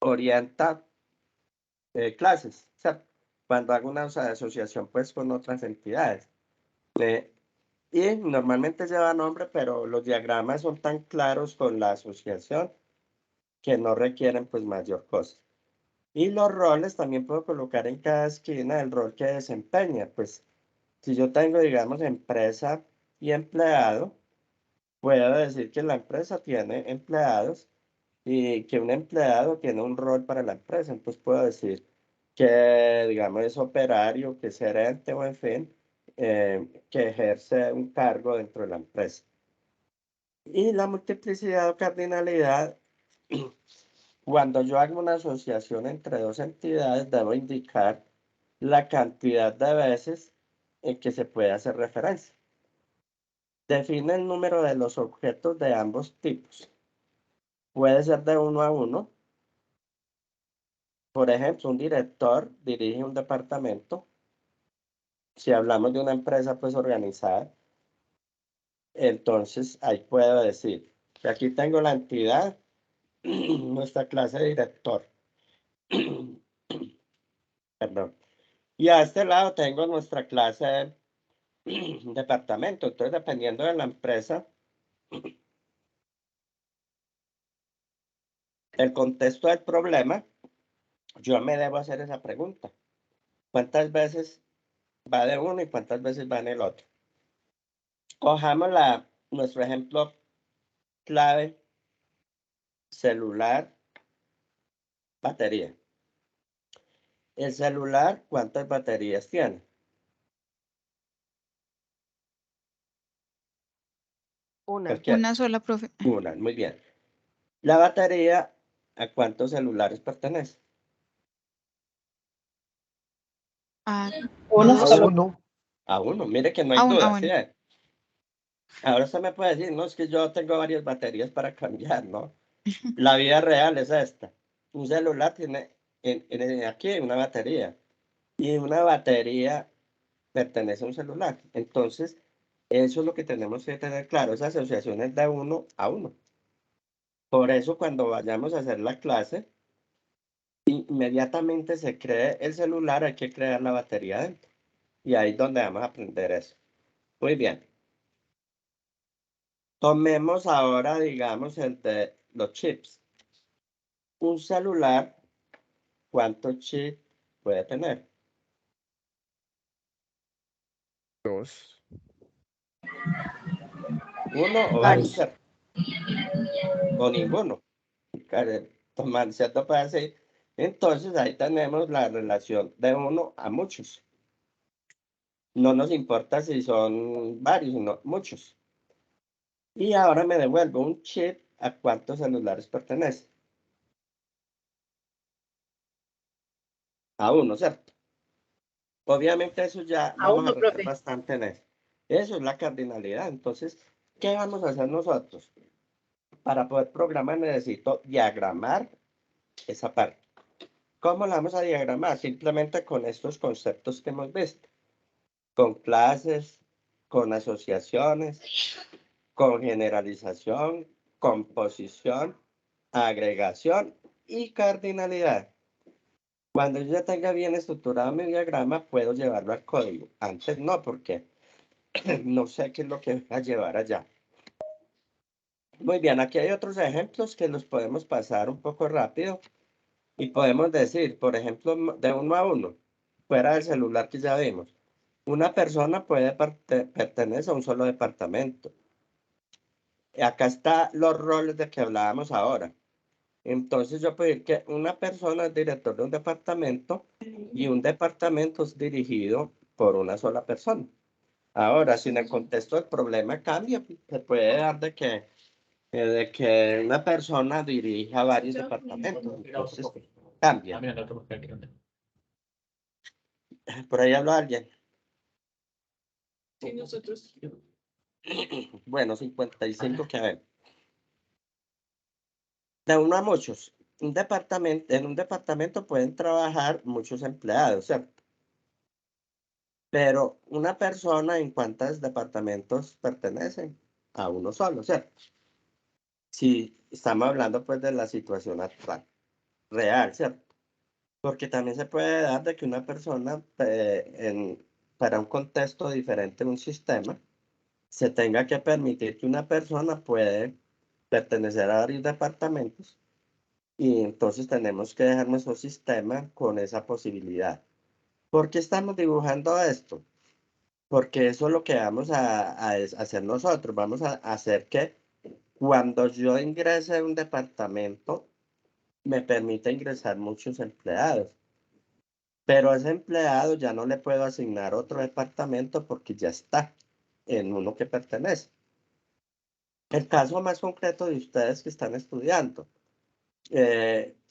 orienta clases, ¿cierto? Cuando hago una asociación pues con otras entidades. Y normalmente lleva nombre, pero los diagramas son tan claros con la asociación que no requieren pues mayor cosa. Y los roles también puedo colocar en cada esquina el rol que desempeña. Pues si yo tengo, digamos, empresa y empleado, puedo decir que la empresa tiene empleados y que un empleado tiene un rol para la empresa. Entonces puedo decir que, digamos, es operario, que es gerente o en fin, que ejerce un cargo dentro de la empresa. Y la multiplicidad o cardinalidad, cuando yo hago una asociación entre dos entidades, debo indicar la cantidad de veces en que se puede hacer referencia. Define el número de los objetos de ambos tipos. Puede ser de 1 a 1. Por ejemplo, un director dirige un departamento. Si hablamos de una empresa pues organizada, entonces ahí puedo decir que aquí tengo la entidad, nuestra clase de director. Perdón. Y a este lado tengo nuestra clase de departamento. Entonces, dependiendo de la empresa, el contexto del problema, yo me debo hacer esa pregunta. ¿Cuántas veces va de uno y cuántas veces va en el otro? Cojamos nuestro ejemplo clave, celular, batería. El celular, ¿cuántas baterías tiene? Una. Cualquiera. Una sola, profe. Una, muy bien. La batería, ¿a cuántos celulares pertenece? A Uno dos. solo. Uno. A uno, mire que no hay A uno, duda, bueno. ¿sí ve? Ahora usted me puede decir, no, es que yo tengo varias baterías para cambiar, ¿no? La vida real es esta. Un celular tiene aquí una batería y una batería pertenece a un celular. Entonces, eso es lo que tenemos que tener claro, esa asociación es de uno a uno. Por eso cuando vayamos a hacer la clase, inmediatamente se cree el celular, hay que crear la batería dentro. Y ahí es donde vamos a aprender eso. Muy bien. Tomemos ahora, digamos, entre los chips. Un celular, ¿cuántos chips puede tener? 2. ¿Uno o varios? ¿Cierto? O ninguno. Tomar cierto puede ser. Entonces ahí tenemos la relación de uno a muchos. No nos importa si son varios, sino muchos. Y ahora me devuelvo un chip, ¿a cuántos celulares pertenece? A uno, ¿cierto? Obviamente eso ya A vamos a uno, retar profe. bastante en eso. Eso es la cardinalidad. Entonces, ¿qué vamos a hacer nosotros? Para poder programar necesito diagramar esa parte. ¿Cómo la vamos a diagramar? Simplemente con estos conceptos que hemos visto. Con clases, con asociaciones, con generalización, composición, agregación y cardinalidad. Cuando yo ya tenga bien estructurado mi diagrama, puedo llevarlo al código. Antes no, porque no sé qué es lo que va a llevar allá. Muy bien, aquí hay otros ejemplos que los podemos pasar un poco rápido y podemos decir, por ejemplo, de uno a uno, fuera del celular que ya vimos. Una persona puede pertenecer a un solo departamento. Acá están los roles de que hablábamos ahora. Entonces yo puedo decir que una persona es director de un departamento y un departamento es dirigido por una sola persona. Ahora, si en el contexto del problema cambia, se puede dar de que una persona dirija varios departamentos. Entonces cambia. Por ahí habló alguien. Sí, nosotros. Bueno, 55 que ven. De uno a muchos. En un departamento pueden trabajar muchos empleados, ¿cierto? Pero una persona, ¿en cuántos departamentos pertenecen? A uno solo, ¿cierto? Si estamos hablando pues de la situación actual, real, ¿cierto? Porque también se puede dar de que una persona, para un contexto diferente en un sistema, se tenga que permitir que una persona puede pertenecer a varios departamentos y entonces tenemos que dejar nuestro sistema con esa posibilidad. ¿Por qué estamos dibujando esto? Porque eso es lo que vamos a hacer nosotros. Vamos a hacer que cuando yo ingrese a un departamento, me permita ingresar muchos empleados. Pero a ese empleado ya no le puedo asignar otro departamento porque ya está en uno que pertenece. El caso más concreto de ustedes que están estudiando.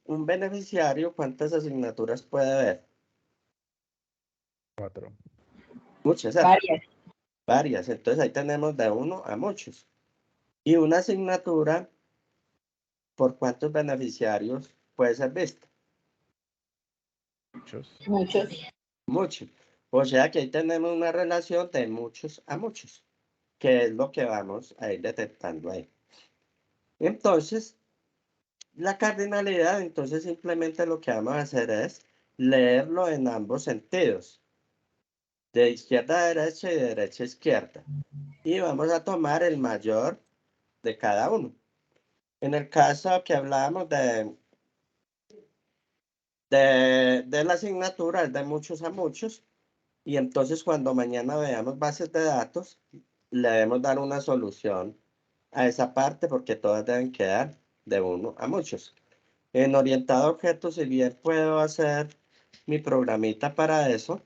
Un beneficiario, ¿cuántas asignaturas puede ver? 4. Muchas, ¿cierto? Varias. Varias. Entonces ahí tenemos de uno a muchos. Y una asignatura, ¿por cuántos beneficiarios puede ser vista? Muchos. Muchos. Muchos. O sea que ahí tenemos una relación de muchos a muchos, que es lo que vamos a ir detectando ahí. Entonces, la cardinalidad, entonces simplemente lo que vamos a hacer es leerlo en ambos sentidos, de izquierda a derecha y de derecha a izquierda. Y vamos a tomar el mayor de cada uno. En el caso que hablábamos de la asignatura, es de muchos a muchos. Y entonces cuando mañana veamos bases de datos, le debemos dar una solución a esa parte porque todas deben quedar de uno a muchos. En orientado a objetos, si bien puedo hacer mi programita para eso,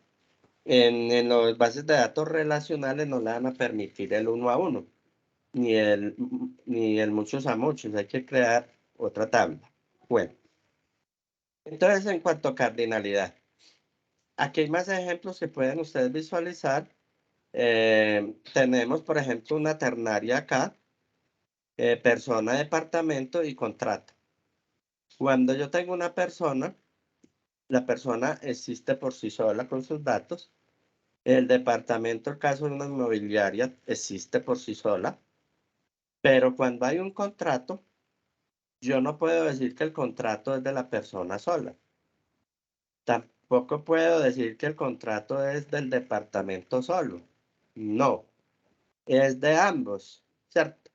en las bases de datos relacionales no le van a permitir el uno a uno. ni el muchos a muchos. Hay que crear otra tabla. Bueno, entonces en cuanto a cardinalidad, aquí hay más ejemplos que pueden ustedes visualizar. Tenemos, por ejemplo, una ternaria acá, persona, departamento y contrato. Cuando yo tengo una persona, la persona existe por sí sola con sus datos. El departamento, el caso de una inmobiliaria, existe por sí sola. Pero cuando hay un contrato, yo no puedo decir que el contrato es de la persona sola. Tampoco puedo decir que el contrato es del departamento solo. No, es de ambos, ¿cierto?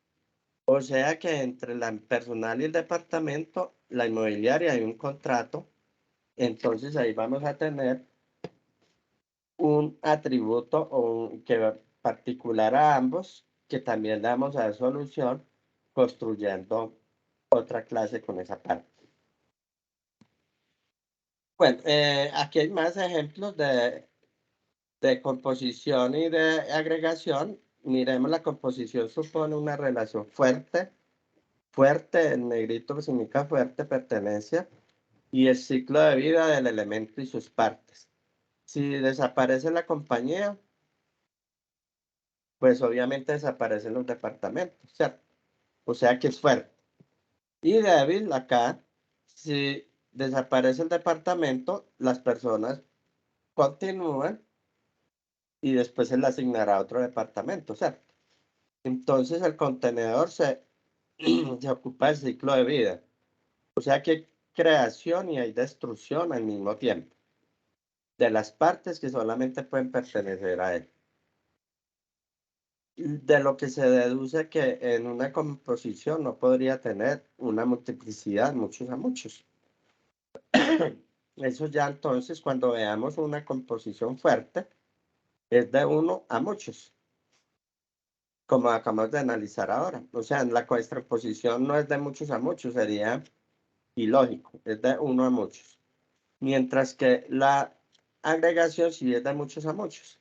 O sea que entre la personal y el departamento, la inmobiliaria, hay un contrato. Entonces ahí vamos a tener un atributo particular a ambos, que también damos a dar solución construyendo otra clase con esa parte. Bueno, aquí hay más ejemplos de composición y de agregación. Miremos, la composición supone una relación fuerte, en negrito significa fuerte, pertenencia, y el ciclo de vida del elemento y sus partes. Si desaparece la compañía, pues obviamente desaparecen los departamentos, ¿cierto? O sea que es fuerte. Y débil, acá, si desaparece el departamento, las personas continúan y después se le asignará a otro departamento, ¿cierto? Entonces el contenedor se ocupa del ciclo de vida. O sea que hay creación y hay destrucción al mismo tiempo de las partes que solamente pueden pertenecer a él. De lo que se deduce que en una composición no podría tener una multiplicidad, muchos a muchos. Eso ya entonces, cuando veamos una composición fuerte, es de uno a muchos, como acabamos de analizar ahora. O sea, la contraposición no es de muchos a muchos, sería ilógico, es de uno a muchos. Mientras que la agregación sí es de muchos a muchos.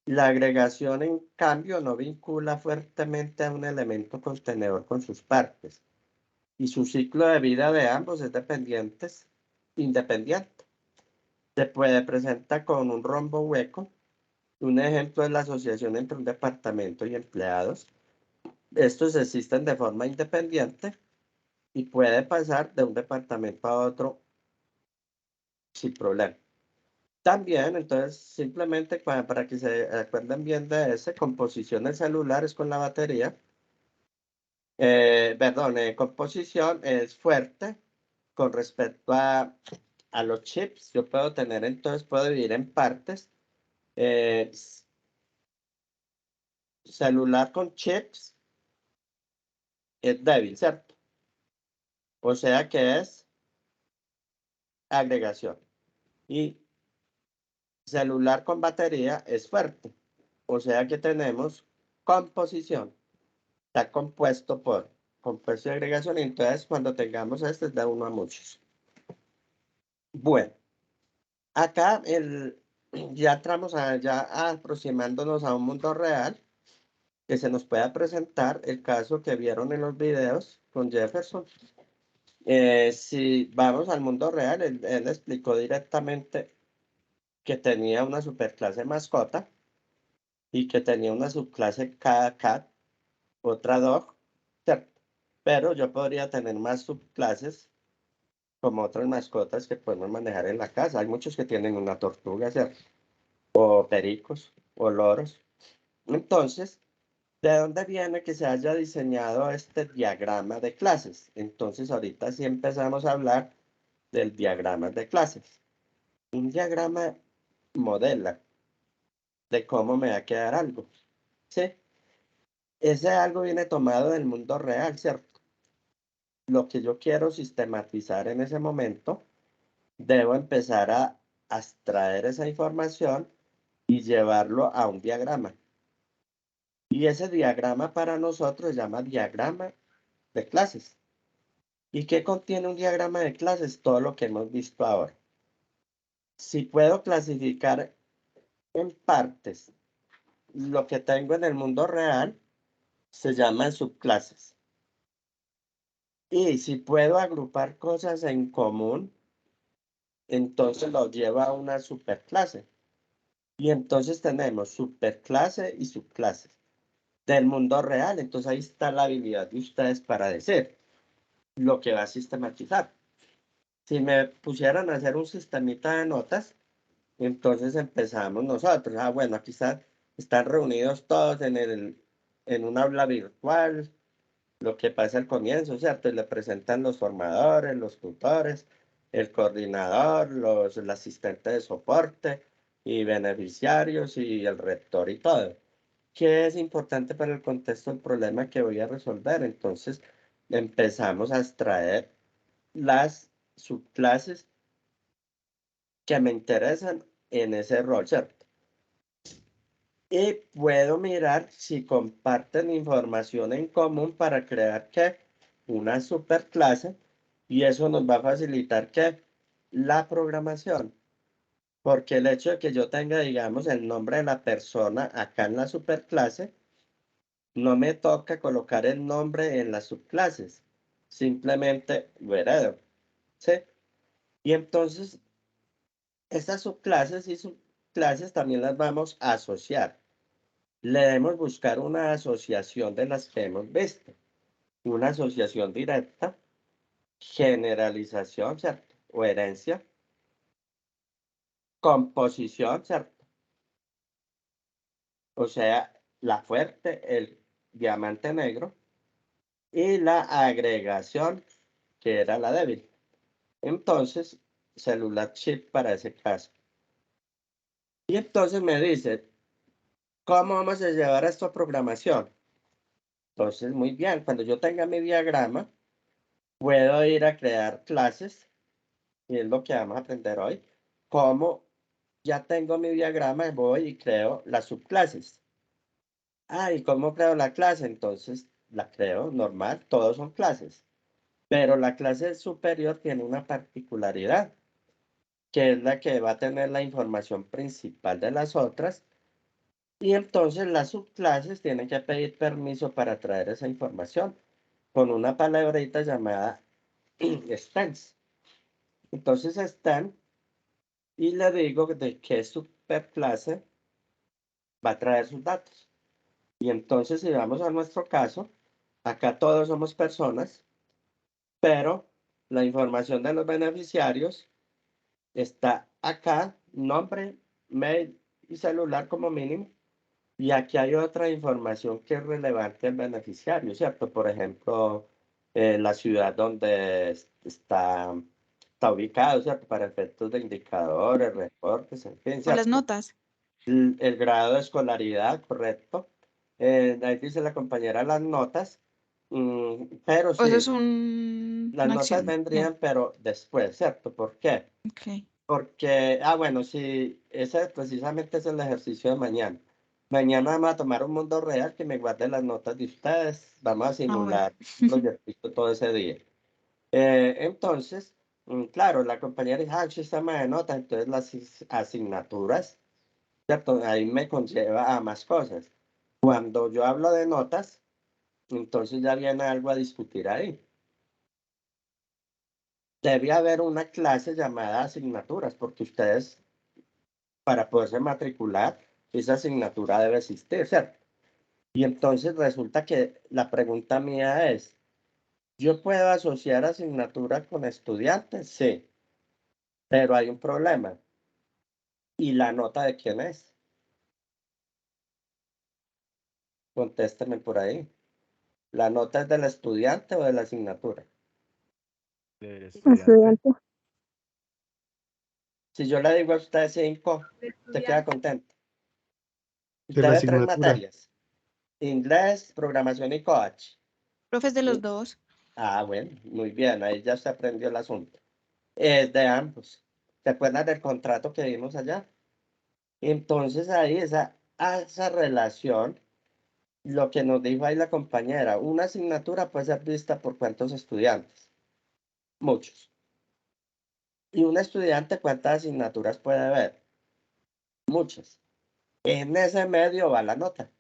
La agregación, en cambio, no vincula fuertemente a un elemento contenedor con sus partes. Y su ciclo de vida de ambos es independiente. Se puede presentar con un rombo hueco. Un ejemplo es la asociación entre un departamento y empleados. Estos existen de forma independiente y puede pasar de un departamento a otro sin problema. También, entonces, simplemente para que se acuerden bien de ese, composición del celular es con la batería. Composición es fuerte con respecto a los chips. Yo puedo tener, entonces, puedo dividir en partes. Celular con chips es débil, ¿cierto? O sea que es agregación. Y celular con batería es fuerte. O sea que tenemos composición. Está compuesto por compuesto y agregación. Y entonces cuando tengamos este es de uno a muchos. Bueno, acá ya entramos ya aproximándonos a un mundo real que se nos pueda presentar el caso que vieron en los videos con Jefferson. Si vamos al mundo real, él explicó directamente que tenía una superclase mascota y que tenía una subclase cat, otra dog, ¿cierto? Pero yo podría tener más subclases como otras mascotas que podemos manejar en la casa. Hay muchos que tienen una tortuga, ¿cierto? O pericos, o loros. Entonces, ¿de dónde viene que se haya diseñado este diagrama de clases? Entonces, ahorita sí empezamos a hablar del diagrama de clases. Un diagrama modela de cómo me va a quedar algo, ¿sí? Ese algo viene tomado del mundo real, ¿cierto? Lo que yo quiero sistematizar en ese momento, debo empezar a extraer esa información y llevarlo a un diagrama. Y ese diagrama para nosotros se llama diagrama de clases. ¿Y qué contiene un diagrama de clases? Todo lo que hemos visto ahora. Si puedo clasificar en partes lo que tengo en el mundo real, se llaman subclases. Y si puedo agrupar cosas en común, entonces lo lleva a una superclase. Y entonces tenemos superclase y subclases del mundo real. Entonces ahí está la habilidad de ustedes para decir lo que va a sistematizar. Si me pusieran a hacer un sistemita de notas, entonces empezamos nosotros. Bueno, aquí están reunidos todos en un aula virtual, lo que pasa al comienzo, ¿cierto? Y le presentan los formadores, los tutores, el coordinador, el asistente de soporte y beneficiarios y el rector y todo. ¿Qué es importante para el contexto del problema que voy a resolver? Entonces empezamos a extraer las subclases que me interesan en ese rol, ¿cierto? Y puedo mirar si comparten información en común para crear ¿qué? Una superclase, y eso nos va a facilitar ¿qué? La programación. Porque el hecho de que yo tenga, digamos, el nombre de la persona acá en la superclase, no me toca colocar el nombre en las subclases. Simplemente lo heredo, ¿sí? Y entonces, estas subclases y subclases también las vamos a asociar. Debemos buscar una asociación de las que hemos visto. Una asociación directa, generalización, ¿cierto? O herencia, composición, ¿cierto? O sea, la fuerte, el diamante negro, y la agregación, que era la débil. Entonces, celular chip para ese caso. Y entonces me dice, ¿cómo vamos a llevar esto a programación? Entonces, muy bien, cuando yo tenga mi diagrama, puedo ir a crear clases, y es lo que vamos a aprender hoy. Como ya tengo mi diagrama, voy y creo las subclases. ¿Y cómo creo la clase? Entonces, la creo normal, todos son clases. Pero la clase superior tiene una particularidad, que es la que va a tener la información principal de las otras. Y entonces las subclases tienen que pedir permiso para traer esa información con una palabrita llamada extends. Entonces están y le digo de qué superclase va a traer sus datos. Y entonces si vamos a nuestro caso, acá todos somos personas, pero la información de los beneficiarios está acá, nombre, mail y celular como mínimo. Y aquí hay otra información que es relevante al beneficiario, ¿cierto? Por ejemplo, la ciudad donde está ubicado, ¿cierto? Para efectos de indicadores, reportes, en fin, Por las ¿cierto? notas. El grado de escolaridad, correcto. Ahí dice la compañera las notas, pero O eso es sí, las una notas acción. Ya. vendrían, pero después, ¿cierto? ¿Por qué? Ok. Porque, bueno, sí, ese precisamente es el ejercicio de mañana. Mañana vamos a tomar un mundo real que me guarde las notas de ustedes. Vamos a Bueno. simular proyectito todo ese día. Entonces, claro, la compañera dice, el sistema de notas, entonces las asignaturas, ¿cierto? Ahí me conlleva a más cosas. Cuando yo hablo de notas, entonces ya viene algo a discutir ahí. Debe haber una clase llamada asignaturas, porque ustedes, para poderse matricular, esa asignatura debe existir, ¿cierto? Y entonces resulta que la pregunta mía es, ¿yo puedo asociar asignatura con estudiantes? Sí, pero hay un problema. ¿Y la nota de quién es? Contésteme por ahí. ¿La nota es del estudiante o de la asignatura? Del estudiante. Si yo le digo a usted 5, ¿te queda contento? De la Usted ve 3 asignatura. materias. Inglés, programación y coach. Profes de los dos. Bueno, muy bien, ahí ya se aprendió el asunto. Es de ambos. ¿Se acuerdan del contrato que vimos allá? Entonces ahí esa relación, lo que nos dijo ahí la compañera, una asignatura puede ser vista por cuántos estudiantes, muchos. Y un estudiante, ¿cuántas asignaturas puede ver? Muchas. En ese medio va la nota.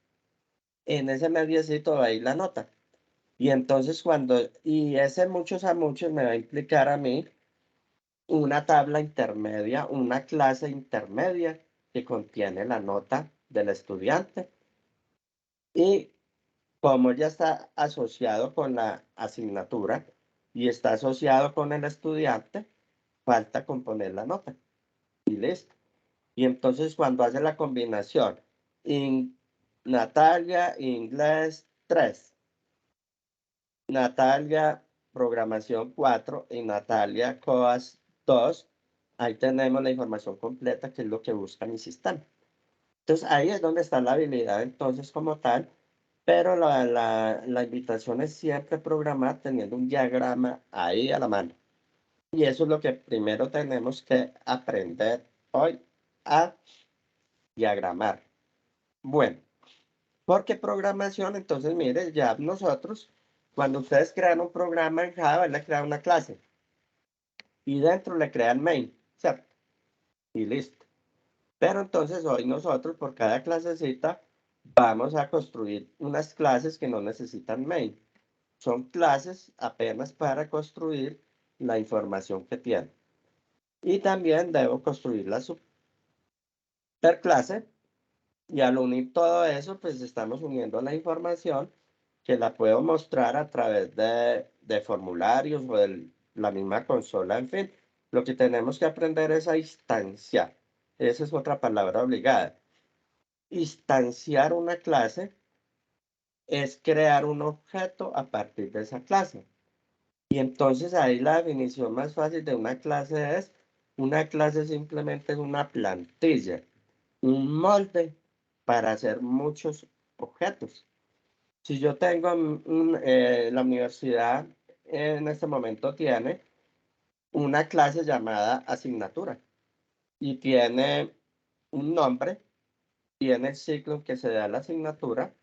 en ese mediecito va a ir la nota. Y entonces y ese muchos a muchos me va a implicar a mí una tabla intermedia, una clase intermedia que contiene la nota del estudiante. Y como ya está asociado con la asignatura y está asociado con el estudiante, falta componer la nota. Y listo. Y entonces cuando hace la combinación, Natalia, inglés 3, Natalia, programación 4 y Natalia, COAS 2, ahí tenemos la información completa, que es lo que busca mi sistema. Entonces ahí es donde está la habilidad entonces como tal, pero la invitación es siempre programar teniendo un diagrama ahí a la mano. Y eso es lo que primero tenemos que aprender hoy a diagramar. Bueno, porque programación, entonces mire, ya nosotros, cuando ustedes crean un programa en Java, le crean una clase y dentro le crean main, ¿cierto? Y listo. Pero entonces hoy nosotros por cada clasecita vamos a construir unas clases que no necesitan main. Son clases apenas para construir la información que tienen. Y también debo construir la superclase. Y al unir todo eso, pues estamos uniendo la información que la puedo mostrar a través de formularios o de la misma consola, en fin. Lo que tenemos que aprender es a instanciar. Esa es otra palabra obligada. Instanciar una clase es crear un objeto a partir de esa clase. Y entonces ahí la definición más fácil de una clase es, una clase simplemente es una plantilla, un molde para hacer muchos objetos. Si yo tengo la universidad en este momento tiene una clase llamada asignatura y tiene un nombre, tiene el ciclo en que se da la asignatura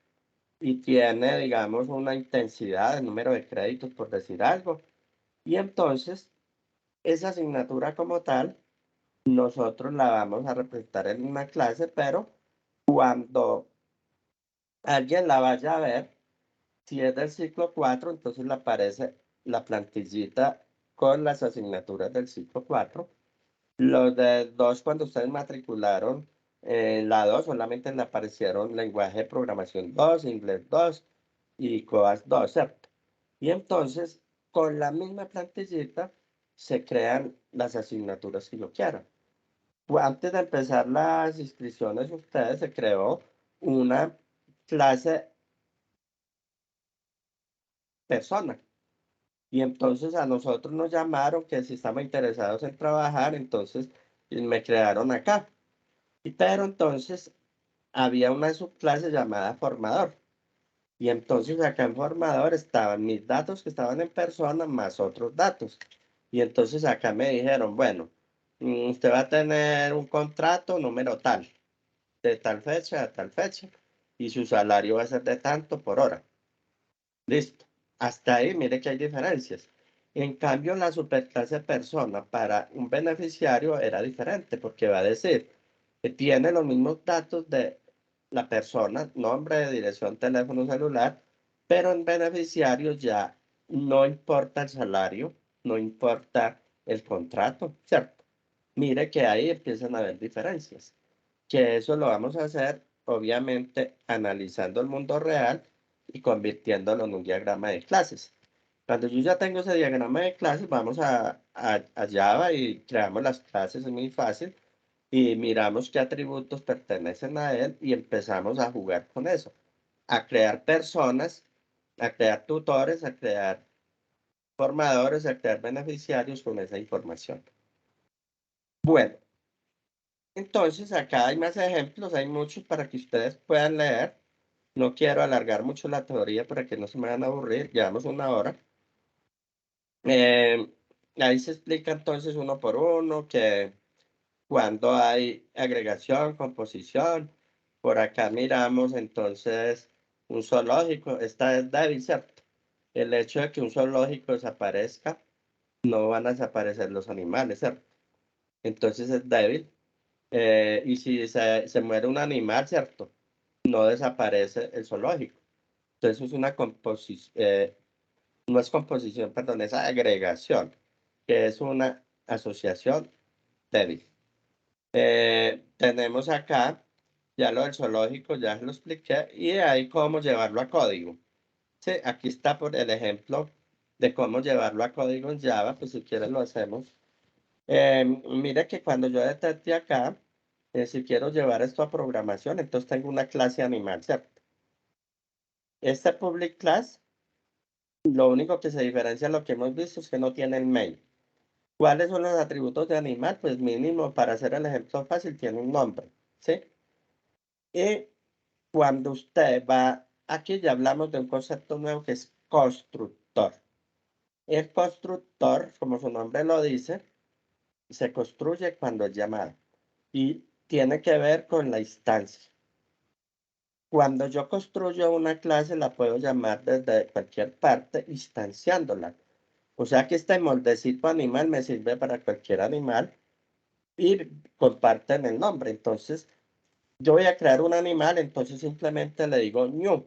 y tiene, digamos, una intensidad de número de créditos, por decir algo. Y entonces, esa asignatura como tal, nosotros la vamos a representar en una clase, pero cuando alguien la vaya a ver, si es del ciclo 4, entonces le aparece la plantillita con las asignaturas del ciclo 4. Los de 2, cuando ustedes matricularon en la 2, solamente le aparecieron lenguaje de programación 2, inglés 2 y COAS 2, ¿cierto? Y entonces, con la misma plantillita, se crean las asignaturas que yo quiera. Antes de empezar las inscripciones, ustedes se creó una clase persona. Y entonces a nosotros nos llamaron que si estamos interesados en trabajar, entonces me crearon acá. Pero entonces había una subclase llamada formador. Y entonces acá en formador estaban mis datos que estaban en persona más otros datos. Y entonces acá me dijeron, bueno, usted va a tener un contrato número tal, de tal fecha a tal fecha, y su salario va a ser de tanto por hora. Listo. Hasta ahí, mire que hay diferencias. En cambio, la superclase persona para un beneficiario era diferente porque va a decir que tiene los mismos datos de la persona, nombre, dirección, teléfono celular, pero en beneficiario ya no importa el salario, no importa el contrato, ¿cierto? Mire que ahí empiezan a haber diferencias, que eso lo vamos a hacer obviamente analizando el mundo real y convirtiéndolo en un diagrama de clases. Cuando yo ya tengo ese diagrama de clases, vamos a Java y creamos las clases, es muy fácil, y miramos qué atributos pertenecen a él y empezamos a jugar con eso, a crear personas, a crear tutores, a crear formadores, a crear beneficiarios con esa información. Bueno, entonces acá hay más ejemplos, hay muchos para que ustedes puedan leer. No quiero alargar mucho la teoría para que no se me van a aburrir, llevamos 1 hora. Ahí se explica entonces uno por uno que cuando hay agregación, composición, por acá miramos entonces un zoológico, esta es débil, ¿cierto? El hecho de que un zoológico desaparezca, no van a desaparecer los animales, ¿cierto? Entonces es débil. Y si se muere un animal, ¿cierto? no desaparece el zoológico. Entonces es una composición, no es composición, perdón, es agregación, que es una asociación débil. Tenemos acá, ya lo del zoológico, ya lo expliqué, y ahí cómo llevarlo a código. Sí, aquí está por el ejemplo de cómo llevarlo a código en Java, pues si quieres lo hacemos. Mire que cuando yo detecte acá, si quiero llevar esto a programación, entonces tengo una clase animal, ¿cierto? Este public class, lo único que se diferencia de lo que hemos visto es que no tiene el main. ¿Cuáles son los atributos de animal? Pues mínimo, para hacer el ejemplo fácil, tiene un nombre, ¿sí? Y cuando usted va, aquí ya hablamos de un concepto nuevo que es constructor. El constructor, como su nombre lo dice, se construye cuando es llamado y tiene que ver con la instancia. Cuando yo construyo una clase, la puedo llamar desde cualquier parte, instanciándola. O sea que este moldecito animal me sirve para cualquier animal y comparten el nombre. Entonces, yo voy a crear un animal, entonces simplemente le digo new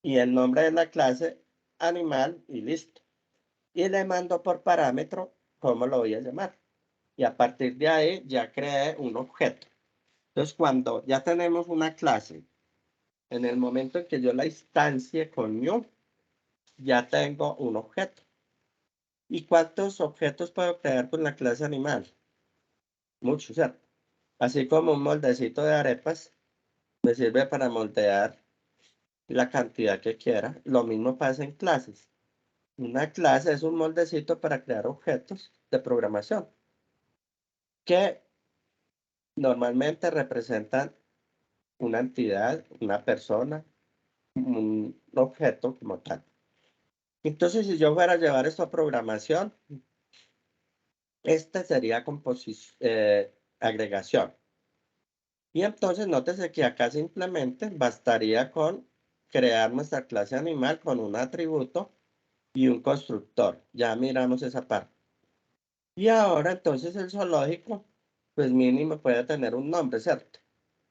y el nombre de la clase animal y listo. Y le mando por parámetro cómo lo voy a llamar. Y a partir de ahí ya creé un objeto. Entonces, cuando ya tenemos una clase, en el momento en que yo la instancie con new, ya tengo un objeto. ¿Y cuántos objetos puedo crear con la clase animal? Muchos, ¿cierto? Así como un moldecito de arepas me sirve para moldear la cantidad que quiera. Lo mismo pasa en clases. Una clase es un moldecito para crear objetos de programación que normalmente representan una entidad, una persona, un objeto como tal. Entonces, si yo fuera a llevar esto a programación, esta sería agregación. Y entonces, nótese que acá simplemente bastaría con crear nuestra clase animal con un atributo y un constructor. Ya miramos esa parte. Y ahora, entonces, el zoológico, pues mínimo puede tener un nombre, ¿cierto?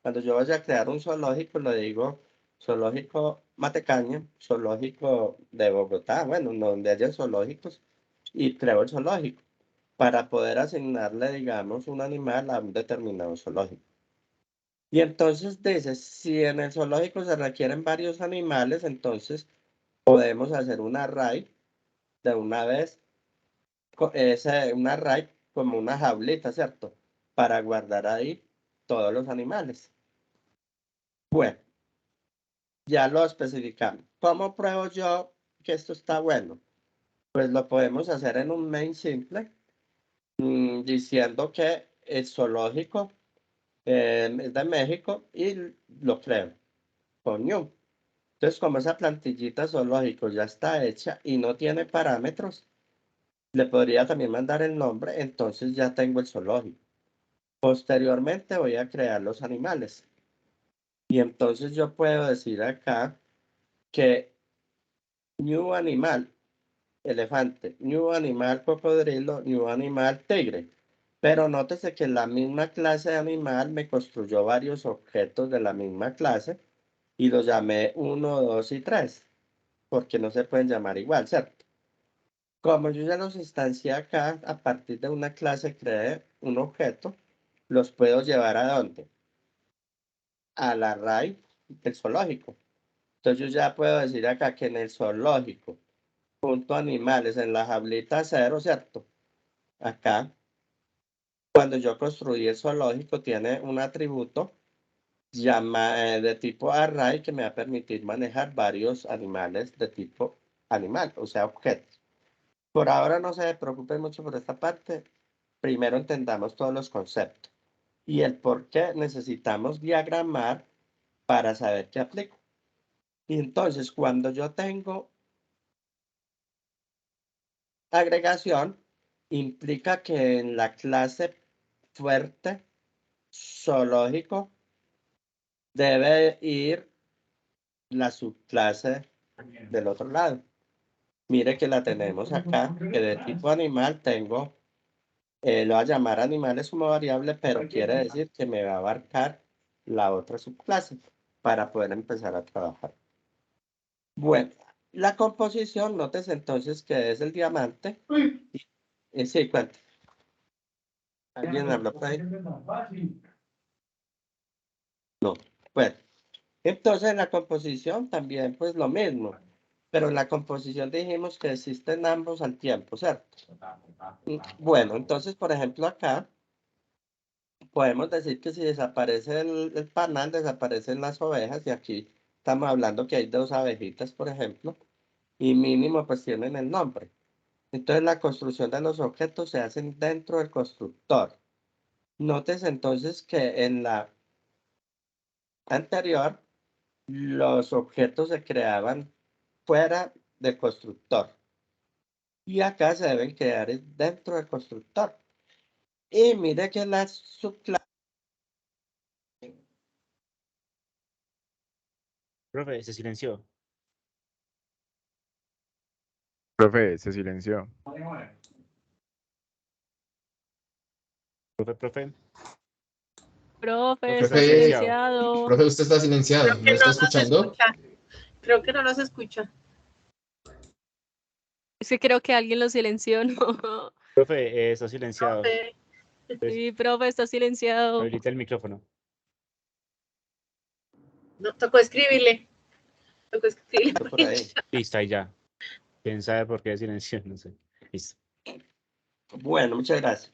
Cuando yo vaya a crear un zoológico, le digo zoológico Matecaña, zoológico de Bogotá, bueno, donde haya zoológicos, y creo el zoológico para poder asignarle, digamos, un animal a un determinado zoológico. Y entonces dice, si en el zoológico se requieren varios animales, entonces podemos hacer un array de una vez, un array como una jaulita, ¿cierto? Para guardar ahí todos los animales. Bueno, ya lo especificamos. ¿Cómo pruebo yo que esto está bueno? Pues lo podemos hacer en un main simple, diciendo que el zoológico es de México y lo creo con new. Entonces, como esa plantillita zoológico ya está hecha y no tiene parámetros, le podría también mandar el nombre, entonces ya tengo el zoológico. Posteriormente voy a crear los animales. Y entonces yo puedo decir acá que new animal, elefante, new animal, cocodrilo, new animal, tigre. Pero nótese que la misma clase de animal me construyó varios objetos de la misma clase y los llamé 1, 2 y 3, porque no se pueden llamar igual, ¿cierto? Como yo ya los instancié acá, a partir de una clase creé un objeto, los puedo llevar ¿a dónde? Al array del zoológico. Entonces yo ya puedo decir acá que en el zoológico, punto animales, en la jaulita 0, ¿cierto? Acá, cuando yo construí el zoológico, tiene un atributo de tipo array que me va a permitir manejar varios animales de tipo animal, o sea, objetos. Por ahora no se preocupen mucho por esta parte. Primero entendamos todos los conceptos y el por qué necesitamos diagramar para saber qué aplico. Y entonces, cuando yo tengo agregación, implica que en la clase fuerte zoológico debe ir la subclase del otro lado. Mire que la tenemos acá, que de tipo animal tengo, lo voy a llamar animales como variable, pero quiere decir que me va a abarcar la otra subclase. para poder empezar a trabajar. Bueno, la composición, notes entonces que es el diamante. Sí, cuenta. ¿Alguien habló por ahí? No. Bueno, entonces en la composición también pues lo mismo. Pero en la composición dijimos que existen ambos al tiempo, ¿cierto? Bueno, entonces, por ejemplo, acá podemos decir que si desaparece el panal, desaparecen las ovejas, y aquí estamos hablando que hay 2 abejitas, por ejemplo, y mínimo pues tienen el nombre. Entonces la construcción de los objetos se hacen dentro del constructor. Notes entonces que en la anterior los objetos se creaban fuera del constructor. Y acá se deben crear dentro del constructor. Y mire que la subclase. Profe, se silenció. Profe, se silenció. Profe. Profe, Profe, está está silenciado. silenciado. Profe, usted está silenciado. Creo ¿No que está no nos escuchando? escucha. Creo que no nos escucha. Es que creo que alguien lo silenció, ¿no? Profe, está silenciado. Profe, Sí, profe, está silenciado. Habilita el micrófono. no, tocó escribirle. Tocó escribirle. Por ahí. Listo, ahí ya. ¿Quién sabe por qué silencio? No sé. Listo. Bueno, muchas gracias.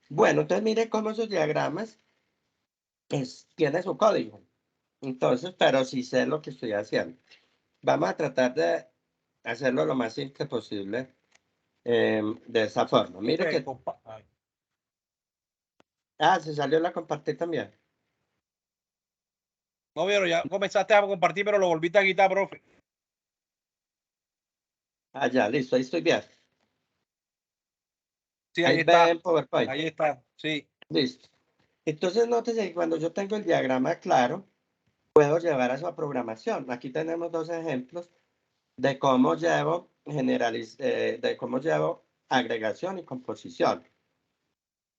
Bueno, entonces mire cómo esos diagramas tiene su código. Entonces, pero sí sé lo que estoy haciendo. Vamos a tratar de hacerlo lo más simple posible de esa forma. Mire que... Ah, se salió la compartir también. No, pero ya comenzaste a compartir, pero lo volviste a quitar, profe. Ah, ya, listo, ahí estoy bien. Sí, Ahí ahí está. ven PowerPoint. Ahí está, sí. Listo. Entonces, nótese que cuando yo tengo el diagrama claro, puedo llevar a su programación. Aquí tenemos 2 ejemplos de cómo llevo de cómo llevo agregación y composición.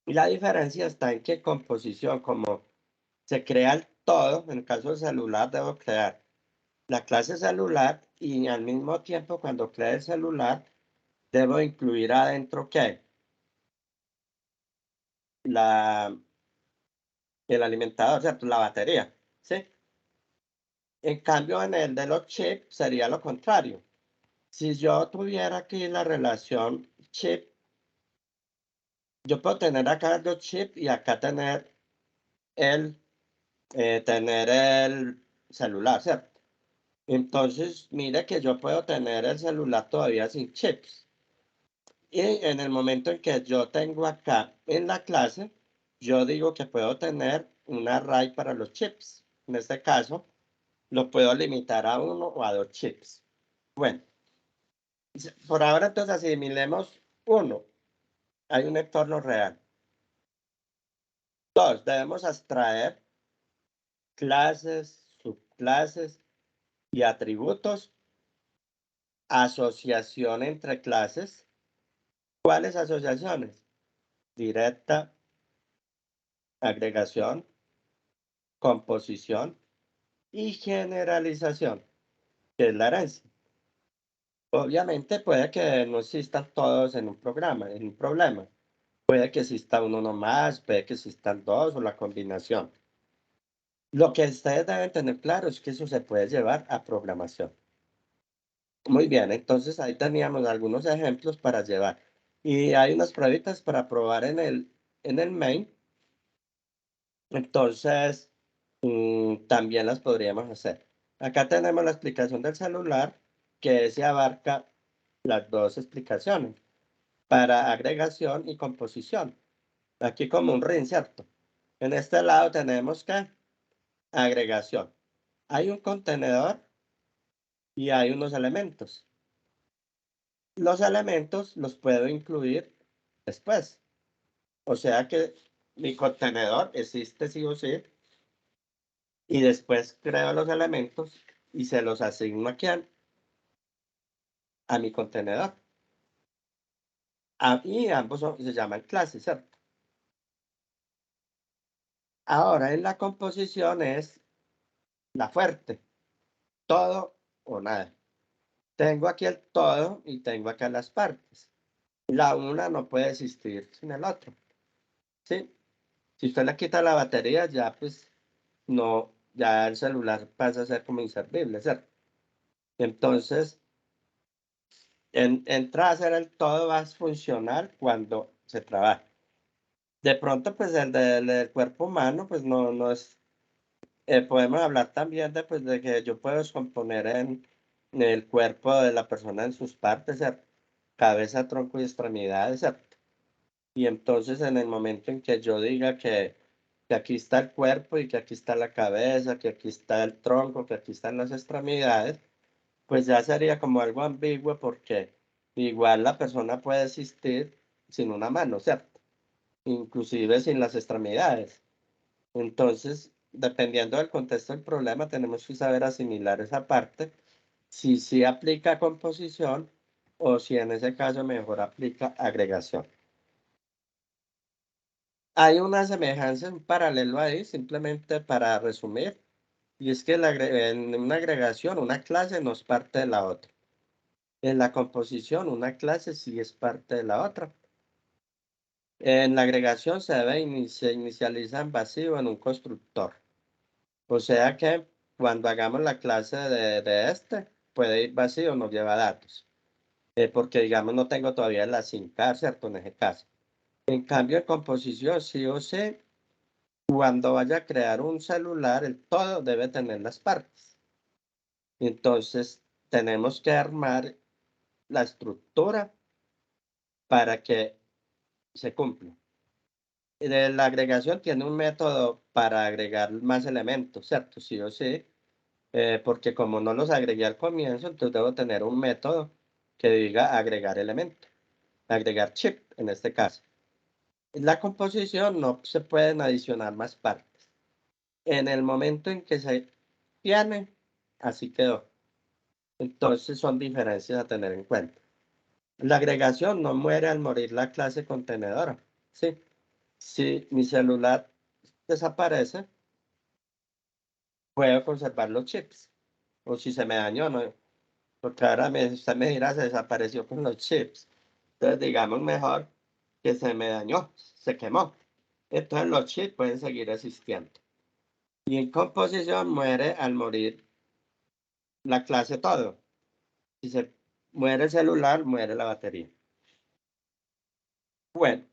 Y la diferencia está en que composición, como se crea el todo, en el caso del celular debo crear la clase celular, y al mismo tiempo cuando cree el celular debo incluir adentro ¿qué? El alimentador, ¿cierto? La batería, ¿sí? En cambio, en el de los chips sería lo contrario. Si yo tuviera aquí la relación chip, yo puedo tener acá 2 chips y acá tener el celular, ¿cierto? Entonces, mire que yo puedo tener el celular todavía sin chips. Y en el momento en que yo tengo acá en la clase, yo digo que puedo tener un array para los chips. En este caso, lo puedo limitar a 1 o a 2 chips. Bueno, por ahora entonces asimilemos 1. Hay un entorno real. 2. Debemos abstraer clases, subclases y atributos. Asociación entre clases. ¿Cuáles asociaciones? Directa, agregación, composición y generalización, que es la herencia. Obviamente puede que no existan todos en un programa, en un problema. Puede que exista uno nomás, puede que existan 2 o la combinación. Lo que ustedes deben tener claro es que eso se puede llevar a programación. Muy bien, entonces ahí teníamos algunos ejemplos para llevar. Y hay unas pruebitas para probar en el main. Entonces, también las podríamos hacer. Acá tenemos la explicación del celular, que se abarca las 2 explicaciones, para agregación y composición. Aquí como un ring, ¿cierto? En este lado tenemos que agregación. Hay un contenedor y hay unos elementos. Los elementos los puedo incluir después. O sea que mi contenedor existe sí o sí. Y después creo los elementos y se los asigno a quién. A mi contenedor. Y ambos se llaman clases, ¿cierto? Ahora en la composición es la fuerte, todo o nada. Tengo aquí el todo y tengo acá las partes. La una no puede existir sin el otro. ¿Sí? Si usted le quita la batería, ya pues no, ya el celular pasa a ser como inservible, ¿cierto? Entonces, entra a ser el todo más funcional cuando se trabaja. De pronto, pues el del cuerpo humano, pues no es, podemos hablar también de, pues, de que yo puedo descomponer en el cuerpo de la persona en sus partes, ¿cierto? Cabeza, tronco y extremidades, ¿cierto? Y entonces en el momento en que yo diga que aquí está el cuerpo y que aquí está la cabeza, que aquí está el tronco, que aquí están las extremidades, pues ya sería como algo ambiguo porque igual la persona puede existir sin una mano, ¿cierto? Inclusive sin las extremidades. Entonces, dependiendo del contexto del problema, tenemos que saber asimilar esa parte, si sí aplica composición o si en ese caso mejor aplica agregación. Hay una semejanza, un paralelo ahí, simplemente para resumir, y es que en una agregación, una clase no es parte de la otra. En la composición, una clase sí es parte de la otra. En la agregación se inicializa en vacío en un constructor. O sea que cuando hagamos la clase de este, puede ir vacío, no lleva datos. Porque digamos no tengo todavía la sin car, ¿cierto? En ese caso. En cambio, en composición, sí o sí, cuando vaya a crear un celular, el todo debe tener las partes. Entonces, tenemos que armar la estructura para que se cumpla. La agregación tiene un método para agregar más elementos, ¿cierto? Sí o sí, porque como no los agregué al comienzo, entonces debo tener un método que diga agregar elemento, agregar chip en este caso. En la composición no se pueden adicionar más partes. En el momento en que se tiene, así quedó. Entonces son diferencias a tener en cuenta. La agregación no muere al morir la clase contenedora, ¿sí? Si mi celular desaparece, puedo conservar los chips. O si se me dañó, no, porque ahora usted me dirá, se desapareció con los chips. Entonces, digamos mejor que se me dañó, se quemó. Entonces, los chips pueden seguir existiendo. Y en composición muere al morir la clase todo. Si se muere el celular, muere la batería. Bueno,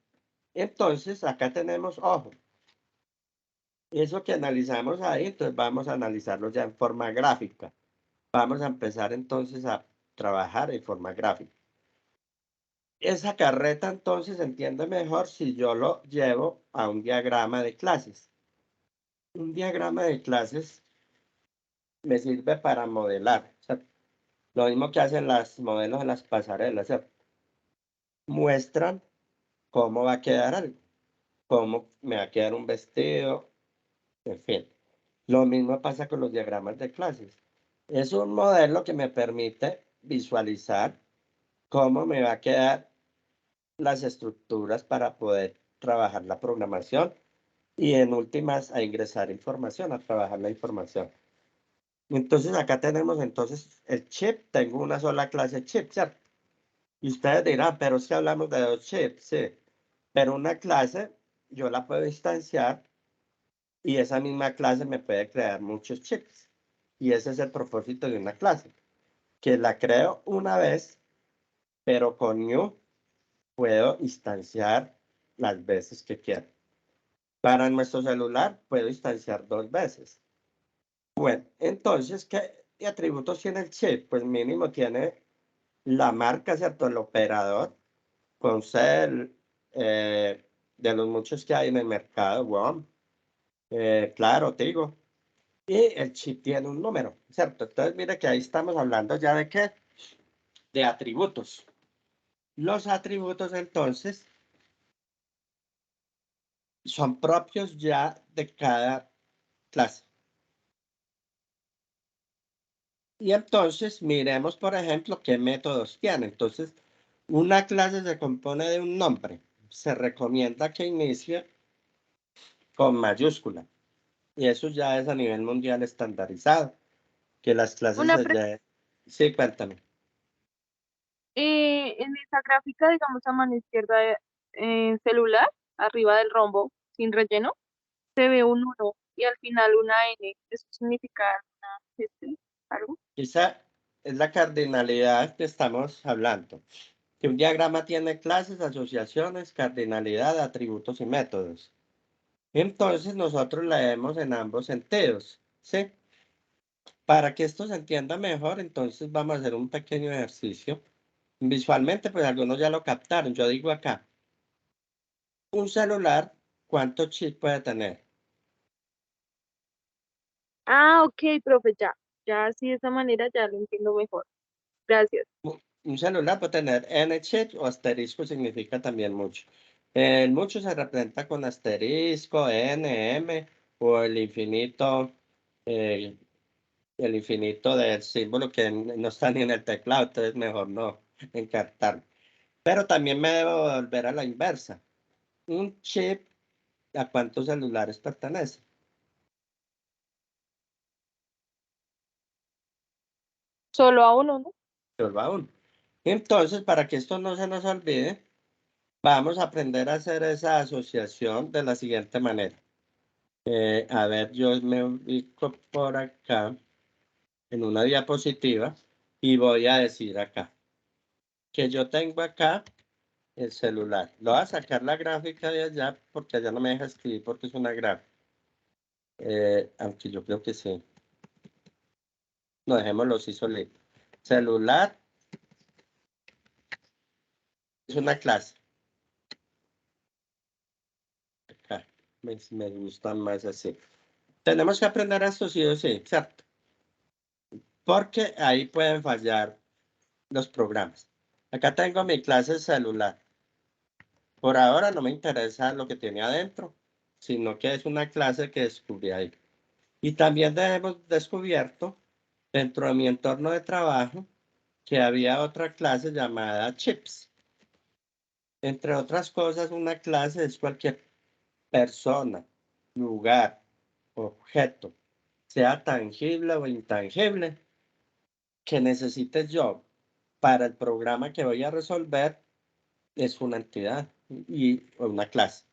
entonces acá tenemos, ojo, eso que analizamos ahí, entonces vamos a analizarlo ya en forma gráfica. Vamos a empezar entonces a trabajar en forma gráfica. Esa carreta entonces se entiende mejor si yo lo llevo a un diagrama de clases. Un diagrama de clases me sirve para modelar, ¿cierto? Lo mismo que hacen los modelos de las pasarelas, ¿cierto? Muestran cómo va a quedar algo, cómo me va a quedar un vestido, en fin. Lo mismo pasa con los diagramas de clases. Es un modelo que me permite visualizar cómo me va a quedar las estructuras para poder trabajar la programación y en últimas a ingresar información, a trabajar la información. Entonces acá tenemos entonces el chip, tengo una sola clase chip, ¿cierto? Y ustedes dirán, pero es que hablamos de dos chips, sí. Pero una clase yo la puedo instanciar y esa misma clase me puede crear muchos chips. Y ese es el propósito de una clase, que la creo una vez, pero con new puedo instanciar las veces que quiera. Para nuestro celular puedo instanciar 2 veces. Bueno, entonces, ¿qué atributos tiene el chip? Pues mínimo tiene la marca, ¿cierto? El operador, con ser de los muchos que hay en el mercado, WOM, claro, Tigo. Y el chip tiene un número, ¿cierto? Entonces, mire que ahí estamos hablando ya de qué? De atributos. Los atributos, entonces, son propios ya de cada clase. Y entonces miremos, por ejemplo, qué métodos tiene. Entonces, una clase se compone de un nombre. Se recomienda que inicie con mayúscula. Y eso ya es a nivel mundial estandarizado, que las clases Una allá... Sí, cuéntame. En esa gráfica, digamos, a mano izquierda, en celular, arriba del rombo, sin relleno, se ve un 1 y al final una N. ¿Eso significa algo? Esa es la cardinalidad que estamos hablando. Que un diagrama tiene clases, asociaciones, cardinalidad, atributos y métodos. Entonces nosotros leemos en ambos sentidos, ¿sí? Para que esto se entienda mejor, entonces vamos a hacer un pequeño ejercicio. Visualmente, pues algunos ya lo captaron. Yo digo acá, un celular, ¿cuántos chips puede tener? Ah, ok, profe, ya. Ya así de esa manera ya lo entiendo mejor. Gracias. Un celular puede tener N chips o asterisco significa también mucho. El mucho se representa con asterisco, N, M o el infinito del símbolo que no está ni en el teclado, entonces mejor no encartar. Pero también me debo volver a la inversa. Un chip, ¿a cuántos celulares pertenece? Solo a uno, ¿no? Solo a uno. Entonces, para que esto no se nos olvide, vamos a aprender a hacer esa asociación de la siguiente manera. A ver, yo me ubico por acá en una diapositiva y voy a decir acá que yo tengo acá el celular. Lo voy a sacar la gráfica de allá porque allá no me deja escribir porque es una gráfica. Aunque yo creo que sí. No, dejémoslo así solito. Celular es una clase. Acá. Me gustan más así. Tenemos que aprender esto sí o sí, ¿cierto? Porque ahí pueden fallar los programas. Acá tengo mi clase celular. Por ahora no me interesa lo que tiene adentro, sino que es una clase que descubrí ahí. Y también hemos descubierto dentro de mi entorno de trabajo que había otra clase llamada chips. Entre otras cosas, una clase es cualquier persona, lugar, objeto, sea tangible o intangible, que necesite yo para el programa que voy a resolver, es una entidad y una clase.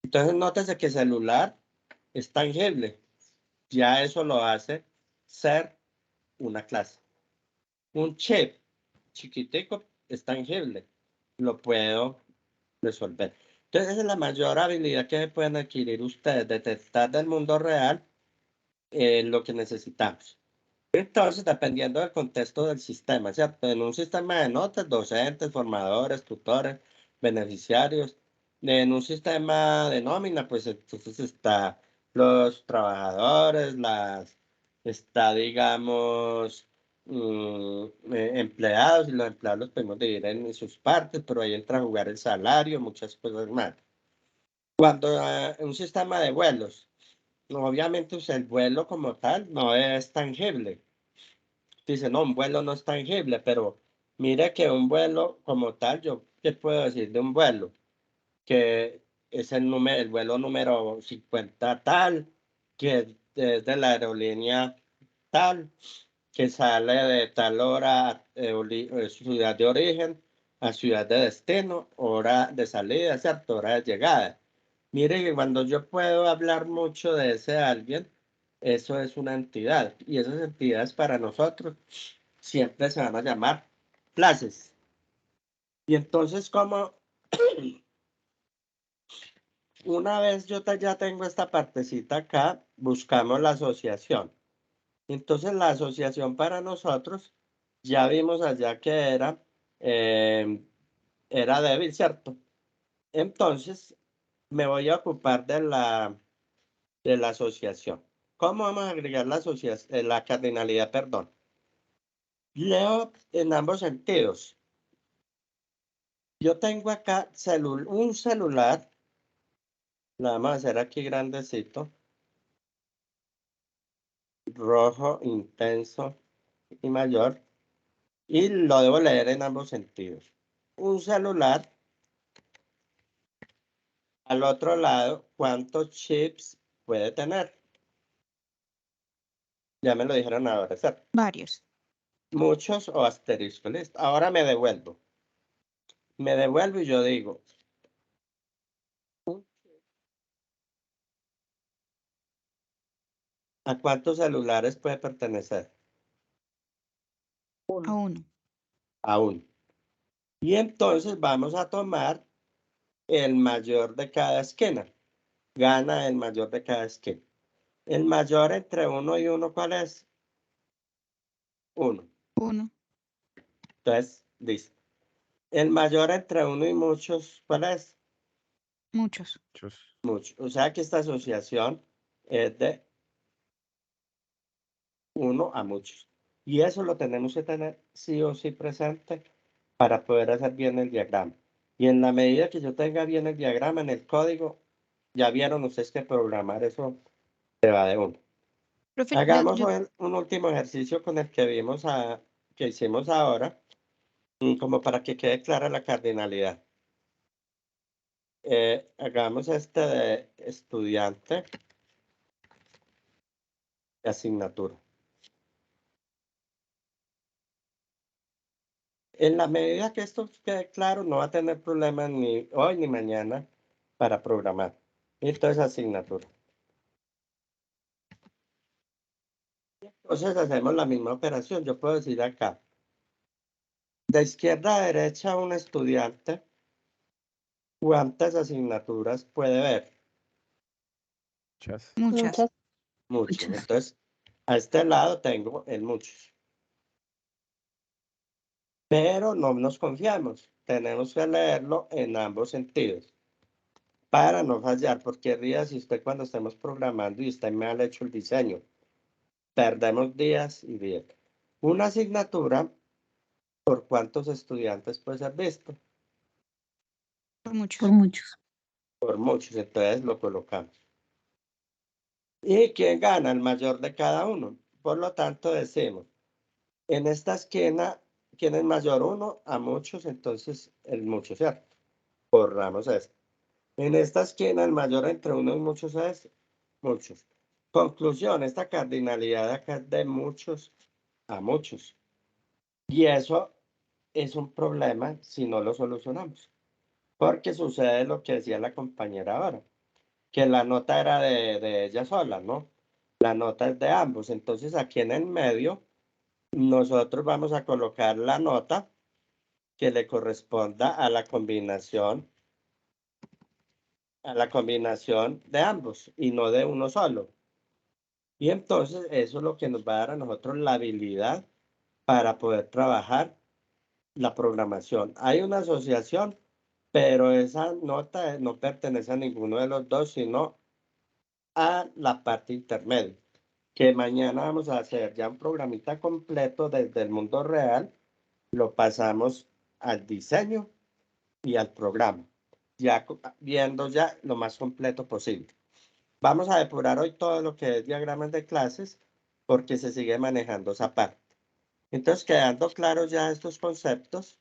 Entonces, nótese que celular es tangible. Ya eso lo hace ser una clase. Un chip chiquitico es tangible. Lo puedo resolver. Entonces, esa es la mayor habilidad que pueden adquirir ustedes, detectar del mundo real lo que necesitamos. Entonces, dependiendo del contexto del sistema, ¿cierto? En un sistema de notas, docentes, formadores, tutores, beneficiarios. En un sistema de nómina, pues entonces está los trabajadores, está, digamos, empleados, y los empleados los podemos dividir en sus partes, pero ahí entra a jugar el salario, muchas cosas más. Cuando un sistema de vuelos, obviamente pues, el vuelo como tal no es tangible. Dice, no, un vuelo no es tangible, pero mire que un vuelo como tal, yo, ¿qué puedo decir de un vuelo? Que es el vuelo número 50 tal, que es de la aerolínea tal, que sale de tal hora, ciudad de origen a ciudad de destino, hora de salida, ¿cierto? Hora de llegada. Mire que cuando yo puedo hablar mucho de ese alguien, eso es una entidad. Y esas entidades para nosotros siempre se van a llamar clases. Y entonces, como una vez yo ya tengo esta partecita acá, buscamos la asociación. Entonces, la asociación para nosotros, ya vimos allá que era débil, ¿cierto? Entonces, me voy a ocupar de la asociación. ¿Cómo vamos a agregar la asociación, la cardinalidad, perdón? Leo en ambos sentidos. Yo tengo acá un celular, la vamos a hacer aquí grandecito, rojo, intenso y mayor, y lo debo leer en ambos sentidos. Un celular, al otro lado, ¿cuántos chips puede tener? Ya me lo dijeron ahora, ¿cierto? Varios. Muchos o asterisco, listo. Ahora me devuelvo. Me devuelvo y yo digo. ¿A cuántos celulares puede pertenecer? A uno. A uno. Y entonces vamos a tomar el mayor de cada esquina. Gana el mayor de cada esquina. El mayor entre 1 y 1, ¿cuál es? 1. Uno. Entonces, dice. El mayor entre 1 y muchos, ¿cuál es? Muchos. Muchos. O sea que esta asociación es de 1 a muchos. Y eso lo tenemos que tener sí o sí presente para poder hacer bien el diagrama. Y en la medida que yo tenga bien el diagrama en el código, ya vieron ustedes que programar eso se va de uno. Profe, Hagamos un último ejercicio con el que vimos que hicimos ahora, como para que quede clara la cardinalidad. Hagamos este de estudiante de asignatura. En la medida que esto quede claro, no va a tener problemas ni hoy ni mañana para programar. Entonces, asignatura. Entonces, hacemos la misma operación. Yo puedo decir acá, de izquierda a derecha, un estudiante, ¿cuántas asignaturas puede ver? muchas. Muchos. Entonces, a este lado tengo el muchos. Pero no nos confiamos. Tenemos que leerlo en ambos sentidos para no fallar, porque ría si usted cuando estemos programando y está mal hecho el diseño, perdemos días y días. Una asignatura, ¿por cuántos estudiantes puede ser visto? Por muchos. Por muchos, entonces lo colocamos. ¿Y quién gana? El mayor de cada uno. Por lo tanto, decimos, en esta esquina, ¿quién es mayor? 1 a muchos, entonces el mucho, ¿cierto? Borramos esto. En esta esquina, el mayor entre 1 y muchos es muchos. Conclusión, esta cardinalidad acá es de muchos a muchos. Y eso es un problema si no lo solucionamos. Porque sucede lo que decía la compañera ahora, que la nota era de ella sola, ¿no? La nota es de ambos. Entonces aquí en el medio, nosotros vamos a colocar la nota que le corresponda a la combinación de ambos y no de uno solo. Y entonces eso es lo que nos va a dar a nosotros la habilidad para poder trabajar la programación. Hay una asociación, pero esa nota no pertenece a ninguno de los dos, sino a la parte intermedia, que mañana vamos a hacer ya un programita completo desde el mundo real, lo pasamos al diseño y al programa, ya viendo ya lo más completo posible. Vamos a depurar hoy todo lo que es diagramas de clases, porque se sigue manejando esa parte. Entonces, quedando claros ya estos conceptos,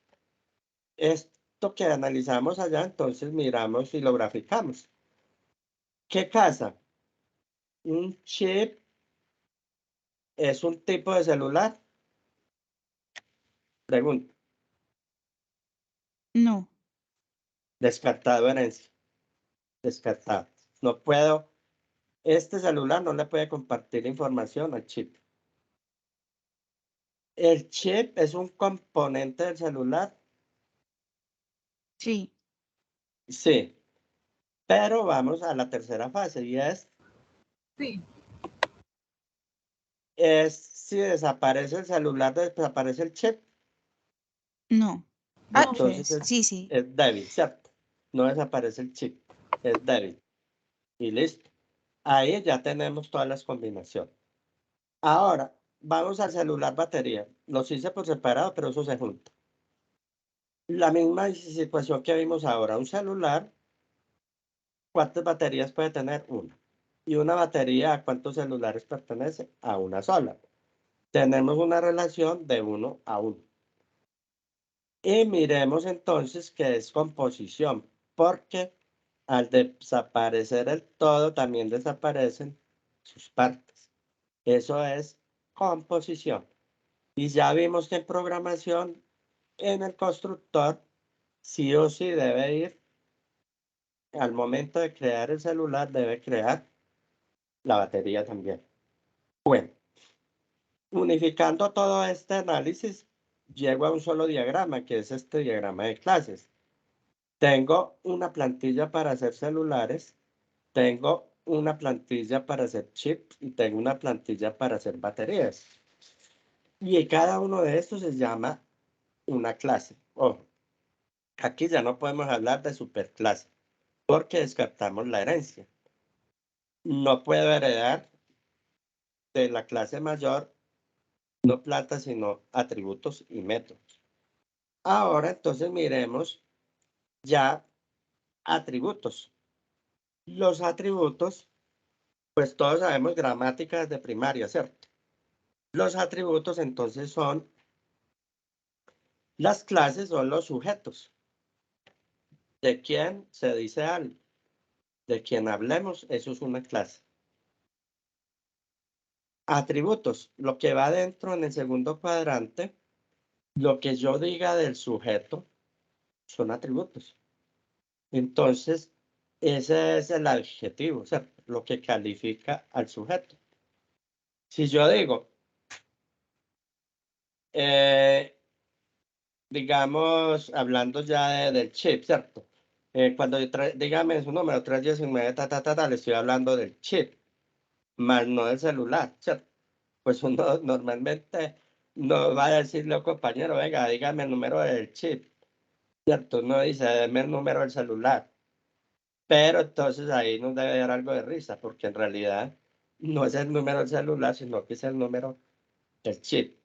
esto que analizamos allá, entonces miramos y lo graficamos. ¿Qué casa? Un chip es un tipo de celular. Pregunta. No. Descartado herencia. Descartado. No puedo, este celular no le puede compartir información al chip. ¿El chip es un componente del celular? Sí. Sí. Pero vamos a la tercera fase y es si desaparece el celular, desaparece el chip. No. Entonces sí. es débil, ¿cierto? No desaparece el chip, es débil. Y listo. Ahí ya tenemos todas las combinaciones. Ahora, vamos al celular batería. Los hice por separado, pero eso se junta. La misma situación que vimos ahora. Un celular, ¿cuántas baterías puede tener? Una. Y una batería, ¿a cuántos celulares pertenece? A una sola. Tenemos una relación de 1 a 1. Y miremos entonces qué es composición, porque al desaparecer el todo también desaparecen sus partes. Eso es composición. Y ya vimos que en programación, en el constructor, sí o sí debe ir, al momento de crear el celular, debe crear la batería también. Bueno, unificando todo este análisis, llego a un solo diagrama, que es este diagrama de clases. Tengo una plantilla para hacer celulares, tengo una plantilla para hacer chips y tengo una plantilla para hacer baterías. Y cada uno de estos se llama una clase. Ojo, aquí ya no podemos hablar de superclase porque descartamos la herencia. No puedo heredar de la clase mayor, no plata, sino atributos y métodos. Ahora entonces miremos ya atributos. Los atributos, pues todos sabemos gramáticas de primaria, ¿cierto? Los atributos entonces son las clases, son los sujetos. ¿De quién se dice algo? De quien hablemos, eso es una clase. Atributos, lo que va dentro en el segundo cuadrante, lo que yo diga del sujeto, son atributos. Entonces, ese es el adjetivo, o sea, lo que califica al sujeto. Si yo digo, digamos, hablando ya del chip, ¿cierto? Cuando dígame su número 319, le estoy hablando del chip, más no del celular, ¿cierto? Pues uno normalmente no va a decirle, compañero, venga, dígame el número del chip, ¿cierto? Uno dice, deme el número del celular. Pero entonces ahí nos debe dar algo de risa, porque en realidad no es el número del celular, sino que es el número del chip.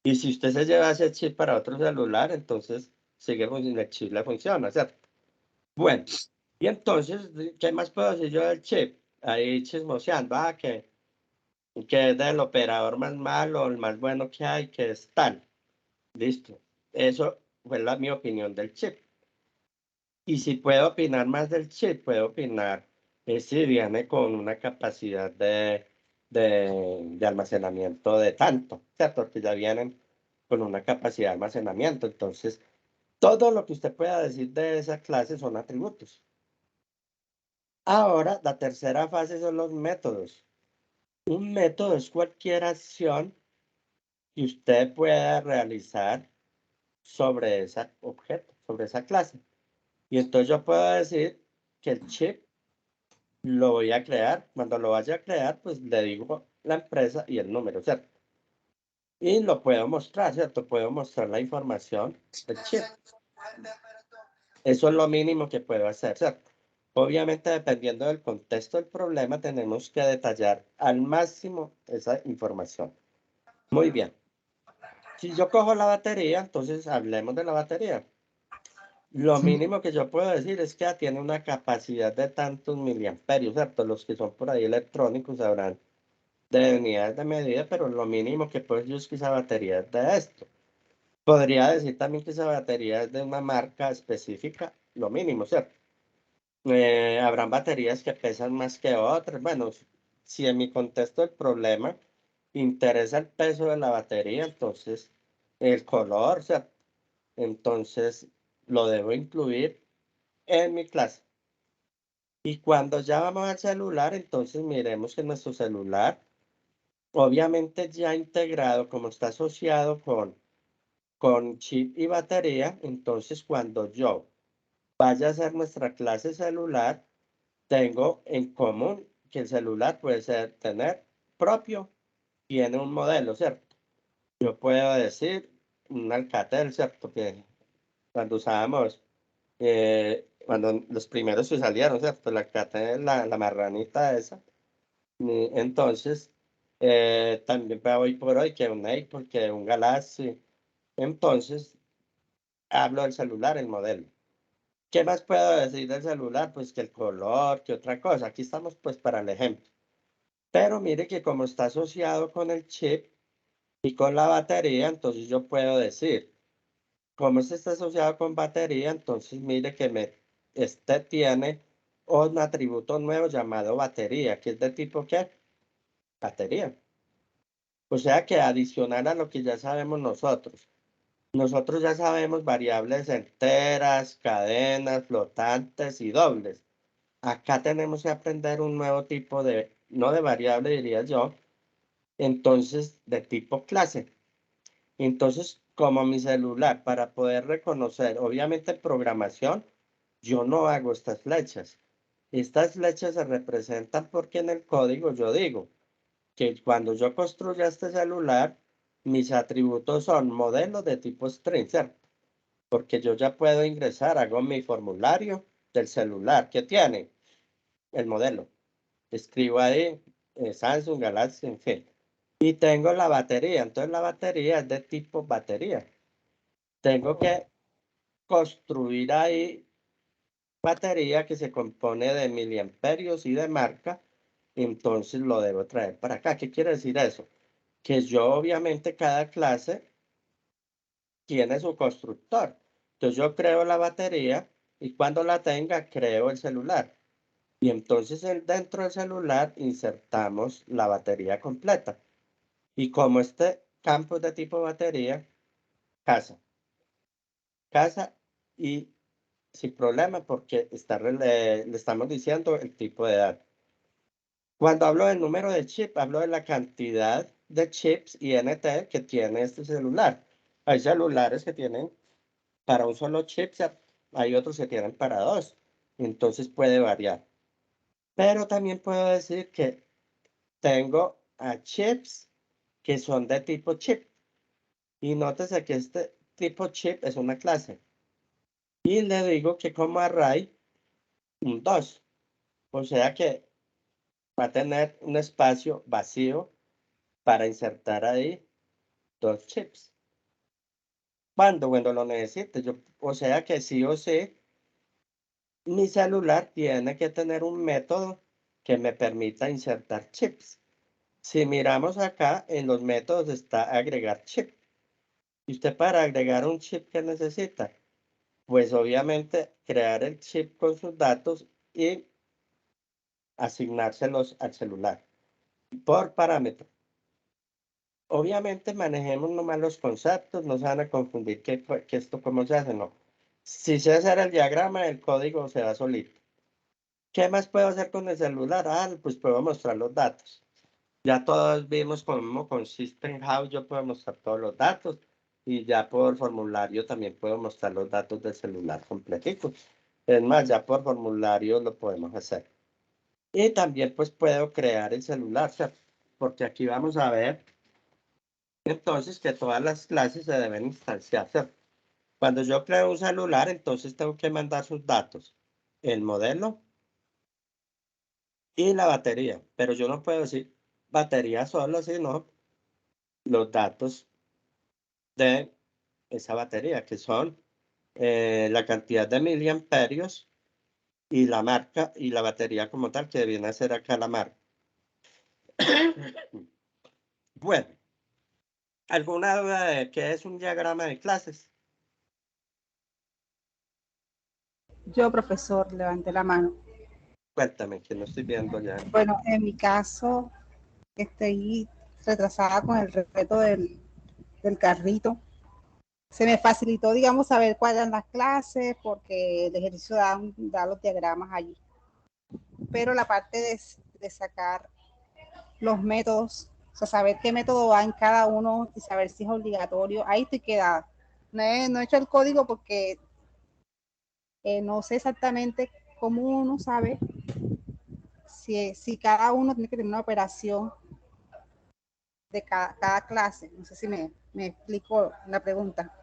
Y si usted se lleva ese chip para otro celular, entonces el chip le funciona, ¿cierto? Bueno, y entonces, ¿qué más puedo decir yo del chip? Ahí chismoseando, que es del operador más malo, el más bueno que hay, que es tal. Listo. Eso fue mi opinión del chip. Y si puedo opinar más del chip, puedo opinar si viene con una capacidad de almacenamiento de tanto, ¿cierto? Porque ya vienen con una capacidad de almacenamiento. Entonces, todo lo que usted pueda decir de esa clase son atributos. Ahora, la tercera fase son los métodos. Un método es cualquier acción que usted pueda realizar sobre ese objeto, sobre esa clase. Y entonces yo puedo decir que el chip lo voy a crear. Cuando lo vaya a crear, pues le digo la empresa y el número, ¿cierto? Y lo puedo mostrar, ¿cierto? Puedo mostrar la información del chip. Eso es lo mínimo que puedo hacer, ¿cierto? Obviamente, dependiendo del contexto del problema, tenemos que detallar al máximo esa información. Muy bien. Si yo cojo la batería, entonces hablemos de la batería. Lo mínimo que yo puedo decir es que tiene una capacidad de tantos miliamperios, ¿cierto? Los que son por ahí electrónicos sabrán de unidades de medida, pero lo mínimo que puedo decir es que esa batería es de esto. Podría decir también que esa batería es de una marca específica, lo mínimo, ¿cierto? Habrán baterías que pesan más que otras. Bueno, si en mi contexto del problema interesa el peso de la batería, entonces el color, ¿cierto? Entonces lo debo incluir en mi clase. Y cuando ya vamos al celular, entonces miremos que nuestro celular, obviamente ya integrado, como está asociado con chip y batería, entonces cuando yo vaya a hacer nuestra clase celular, tengo en común que el celular puede tener propio, tiene un modelo, ¿cierto? Yo puedo decir un Alcatel, ¿cierto? Que cuando usábamos, cuando los primeros que salieron, ¿cierto? La Alcatel, la marranita esa. Entonces, también hoy por hoy que un Apple, que un Galaxy. Entonces, hablo del celular, el modelo. ¿Qué más puedo decir del celular? Pues que el color, que otra cosa. Aquí estamos pues para el ejemplo. Pero mire que como está asociado con el chip y con la batería, entonces yo puedo decir, como este está asociado con batería, entonces mire que este tiene un atributo nuevo llamado batería, que es de tipo ¿qué? Batería. O sea que adicional a lo que ya sabemos nosotros. Nosotros ya sabemos variables enteras, cadenas, flotantes y dobles. Acá tenemos que aprender un nuevo tipo de, no de variable diría yo, entonces de tipo clase. Entonces, como mi celular, para poder reconocer, obviamente en programación, yo no hago estas flechas. Estas flechas se representan porque en el código yo digo que cuando yo construya este celular, mis atributos son modelos de tipo string, ¿cierto? Porque yo ya puedo ingresar, hago mi formulario del celular. ¿Qué tiene? El modelo. Escribo ahí Samsung, Galaxy, en fin. Y tengo la batería. Entonces la batería es de tipo batería. Tengo que construir ahí batería que se compone de miliamperios y de marca. Entonces lo debo traer para acá. ¿Qué quiere decir eso? Que yo obviamente cada clase tiene su constructor. Entonces yo creo la batería y cuando la tenga creo el celular. Y entonces dentro del celular insertamos la batería completa. Y como este campo es de tipo batería, casa. Casa y sin problema porque le estamos diciendo el tipo de datos. Cuando hablo del número de chip, hablo de la cantidad de chips INT que tiene este celular. Hay celulares que tienen para un solo chip, hay otros que tienen para dos. Entonces puede variar. Pero también puedo decir que tengo a chips que son de tipo chip. Y nótese que este tipo chip es una clase. Y le digo que como array, un 2. O sea que va a tener un espacio vacío para insertar ahí 2 chips. Cuando lo necesite. O sea que sí o sí, mi celular tiene que tener un método que me permita insertar chips. Si miramos acá, en los métodos está agregar chip. ¿Y usted para agregar un chip qué necesita? Pues obviamente crear el chip con sus datos y asignárselos al celular por parámetro. Obviamente manejemos nomás los conceptos, no se van a confundir que esto cómo se hace, no. Si sé hacer el diagrama, el código se da solito. ¿Qué más puedo hacer con el celular? Ah, pues puedo mostrar los datos. Ya todos vimos cómo consiste en How, yo puedo mostrar todos los datos y ya por formulario también puedo mostrar los datos del celular completico. Es más, ya por formulario lo podemos hacer. Y también pues puedo crear el celular, ¿cierto? Porque aquí vamos a ver entonces que todas las clases se deben instanciar, ¿cierto? Cuando yo creo un celular, entonces tengo que mandar sus datos, el modelo y la batería. Pero yo no puedo decir batería solo, sino los datos de esa batería, que son la cantidad de miliamperios y la marca y la batería como tal, que viene a ser acá la marca. Bueno, ¿alguna duda de qué es un diagrama de clases? Yo, profesor, levanté la mano. Cuéntame, que no estoy viendo ya. Bueno, en mi caso, estoy retrasada con el reto del carrito. Se me facilitó, digamos, saber cuáles eran las clases porque el ejercicio da los diagramas allí. Pero la parte de sacar los métodos, o sea, saber qué método va en cada uno y saber si es obligatorio, ahí estoy quedada. No he hecho el código porque no sé exactamente cómo uno sabe si cada uno tiene que tener una operación de cada clase. No sé si me explico la pregunta.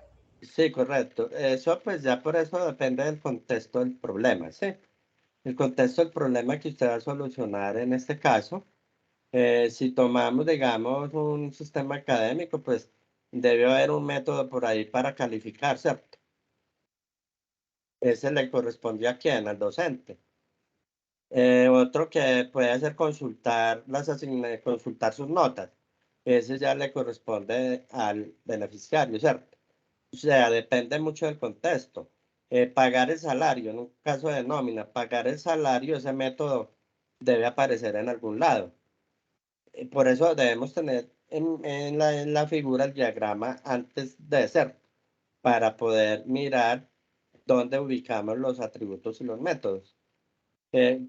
Sí, correcto. Eso pues ya por eso depende del contexto del problema, ¿sí? El contexto del problema que usted va a solucionar en este caso. Si tomamos, digamos, un sistema académico, pues debe haber un método por ahí para calificar, ¿cierto? Ese le corresponde a quién, al docente. Otro que puede hacer consultar consultar sus notas. Ese ya le corresponde al beneficiario, ¿cierto? O sea, depende mucho del contexto. Pagar el salario, en un caso de nómina, pagar el salario, ese método debe aparecer en algún lado. Por eso debemos tener en la figura el diagrama antes de ser, para poder mirar dónde ubicamos los atributos y los métodos.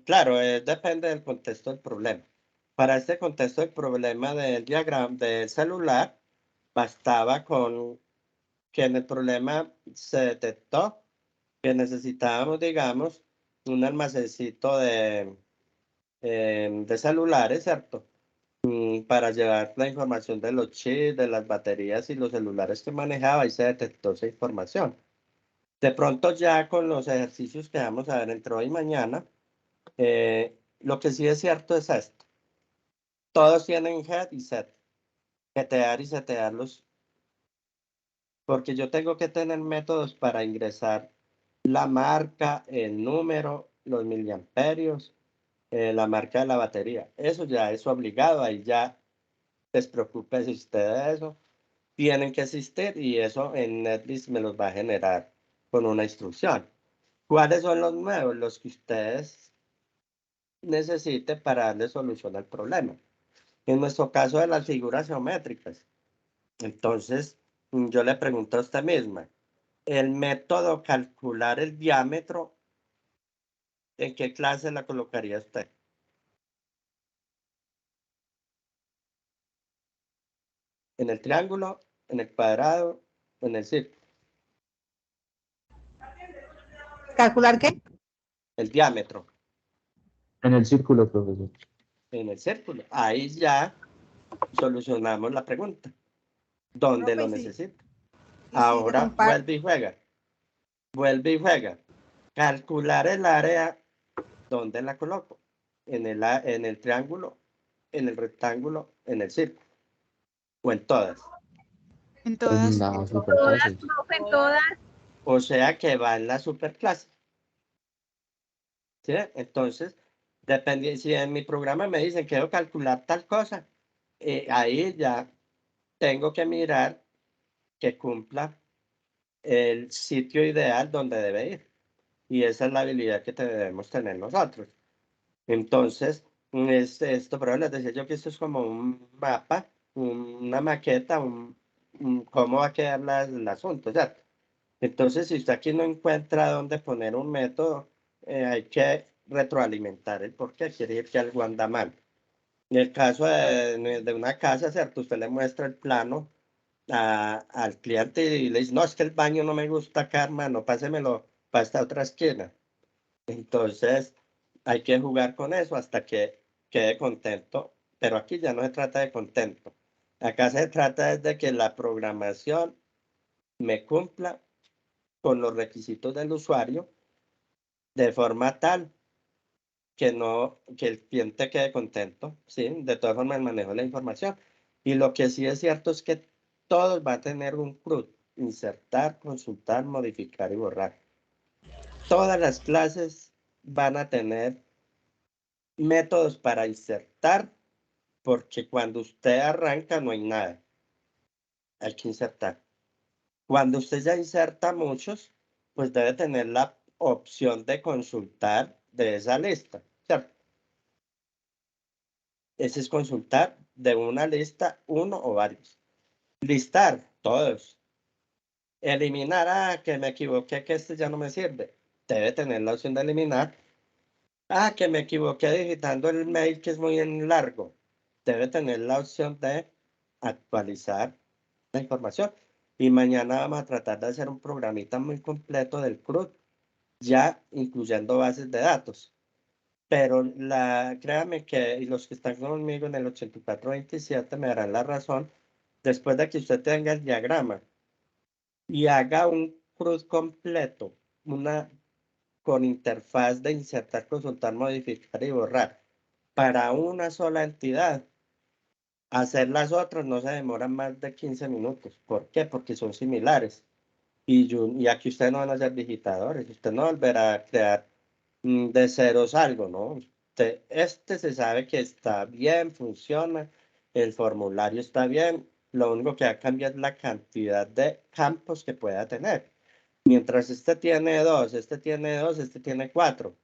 Claro, depende del contexto del problema. Para este contexto del problema del diagrama del celular, bastaba con que en el problema se detectó que necesitábamos, digamos, un almacencito de celulares, ¿cierto? Para llevar la información de los chips, de las baterías y los celulares que manejaba y se detectó esa información. De pronto ya con los ejercicios que vamos a ver entre hoy y mañana, lo que sí es cierto es esto. Todos tienen head y set. Getear y setearlos. Porque yo tengo que tener métodos para ingresar la marca, el número, los miliamperios, la marca de la batería. Eso ya es obligado. Ahí ya despreocúpese usted de eso. Tienen que existir y eso en Netlist me los va a generar con una instrucción. ¿Cuáles son los nuevos? Los que ustedes necesiten para darle solución al problema. En nuestro caso de las figuras geométricas. Entonces, yo le pregunto a usted misma, el método calcular el diámetro, ¿en qué clase la colocaría usted? ¿En el triángulo, en el cuadrado o en el círculo? ¿Calcular qué? El diámetro. En el círculo, profesor. En el círculo. Ahí ya solucionamos la pregunta. ¿Dónde Profe, lo sí. necesita? Y si Ahora vuelve y juega. Vuelve y juega. Calcular el área, ¿dónde la coloco? En el triángulo, en el rectángulo, en el círculo. O en todas. En todas. La superclase. Profe, en todas. O sea que va en la superclase. ¿Sí? Entonces, depende, si en mi programa me dicen que debo calcular tal cosa, ahí ya tengo que mirar que cumpla el sitio ideal donde debe ir. Y esa es la habilidad que debemos tener nosotros. Entonces, esto, pero les decía yo que esto es como un mapa, una maqueta, cómo va a quedar el asunto, ¿cierto? Entonces, si usted aquí no encuentra dónde poner un método, hay que retroalimentar el por qué quiere decir que algo anda mal. En el caso de una casa, ¿cierto? Usted le muestra el plano al cliente y le dice, no, es que el baño no me gusta acá, hermano, pásemelo para esta otra esquina. Entonces, hay que jugar con eso hasta que quede contento, pero aquí ya no se trata de contento. Acá se trata de que la programación me cumpla con los requisitos del usuario de forma tal que el cliente quede contento, ¿sí? De todas formas, el manejo de la información. Y lo que sí es cierto es que todos van a tener un CRUD, insertar, consultar, modificar y borrar. Todas las clases van a tener métodos para insertar, porque cuando usted arranca no hay nada. Hay que insertar. Cuando usted ya inserta muchos, pues debe tener la opción de consultar de esa lista, ¿cierto? Ese es consultar de una lista, uno o varios. Listar, todos. Eliminar, que me equivoqué, que este ya no me sirve. Debe tener la opción de eliminar. Que me equivoqué digitando el mail que es muy largo. Debe tener la opción de actualizar la información. Y mañana vamos a tratar de hacer un programita muy completo del CRUD, ya incluyendo bases de datos. Pero créame que, y los que están conmigo en el 8427 me darán la razón, después de que usted tenga el diagrama y haga un CRUD completo, con interfaz de insertar, consultar, modificar y borrar para una sola entidad, hacer las otras no se demoran más de 15 minutos. ¿Por qué? Porque son similares. Y aquí ustedes no van a ser digitadores, usted no volverá a crear de ceros algo, ¿no? Este se sabe que está bien, funciona, el formulario está bien, lo único que va a cambiar es la cantidad de campos que pueda tener. Mientras este tiene 2, este tiene 2, este tiene 4.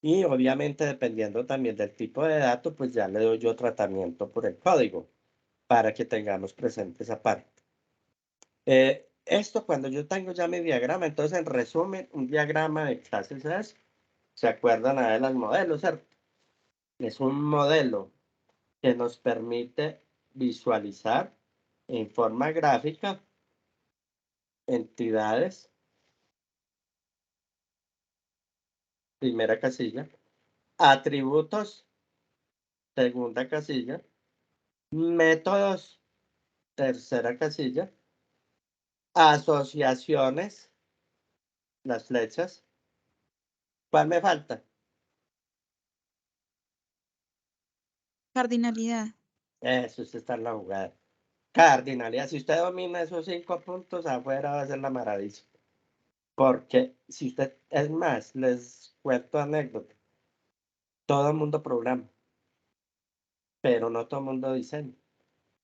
Y obviamente dependiendo también del tipo de dato, pues ya le doy yo tratamiento por el código. para que tengamos presente esa parte. Esto cuando yo tengo ya mi diagrama, entonces en resumen, un diagrama de clases es, ¿se acuerdan de los modelos, cierto? Es un modelo que nos permite visualizar en forma gráfica entidades, primera casilla, atributos, segunda casilla, métodos, tercera casilla, asociaciones, las flechas. ¿Cuál me falta? Cardinalidad. Eso sí está en la jugada. Cardinalidad. Si usted domina esos 5 puntos, afuera va a ser la maravilla. Porque si usted, es más, les cuento anécdota. Todo el mundo programa, pero no todo el mundo diseña.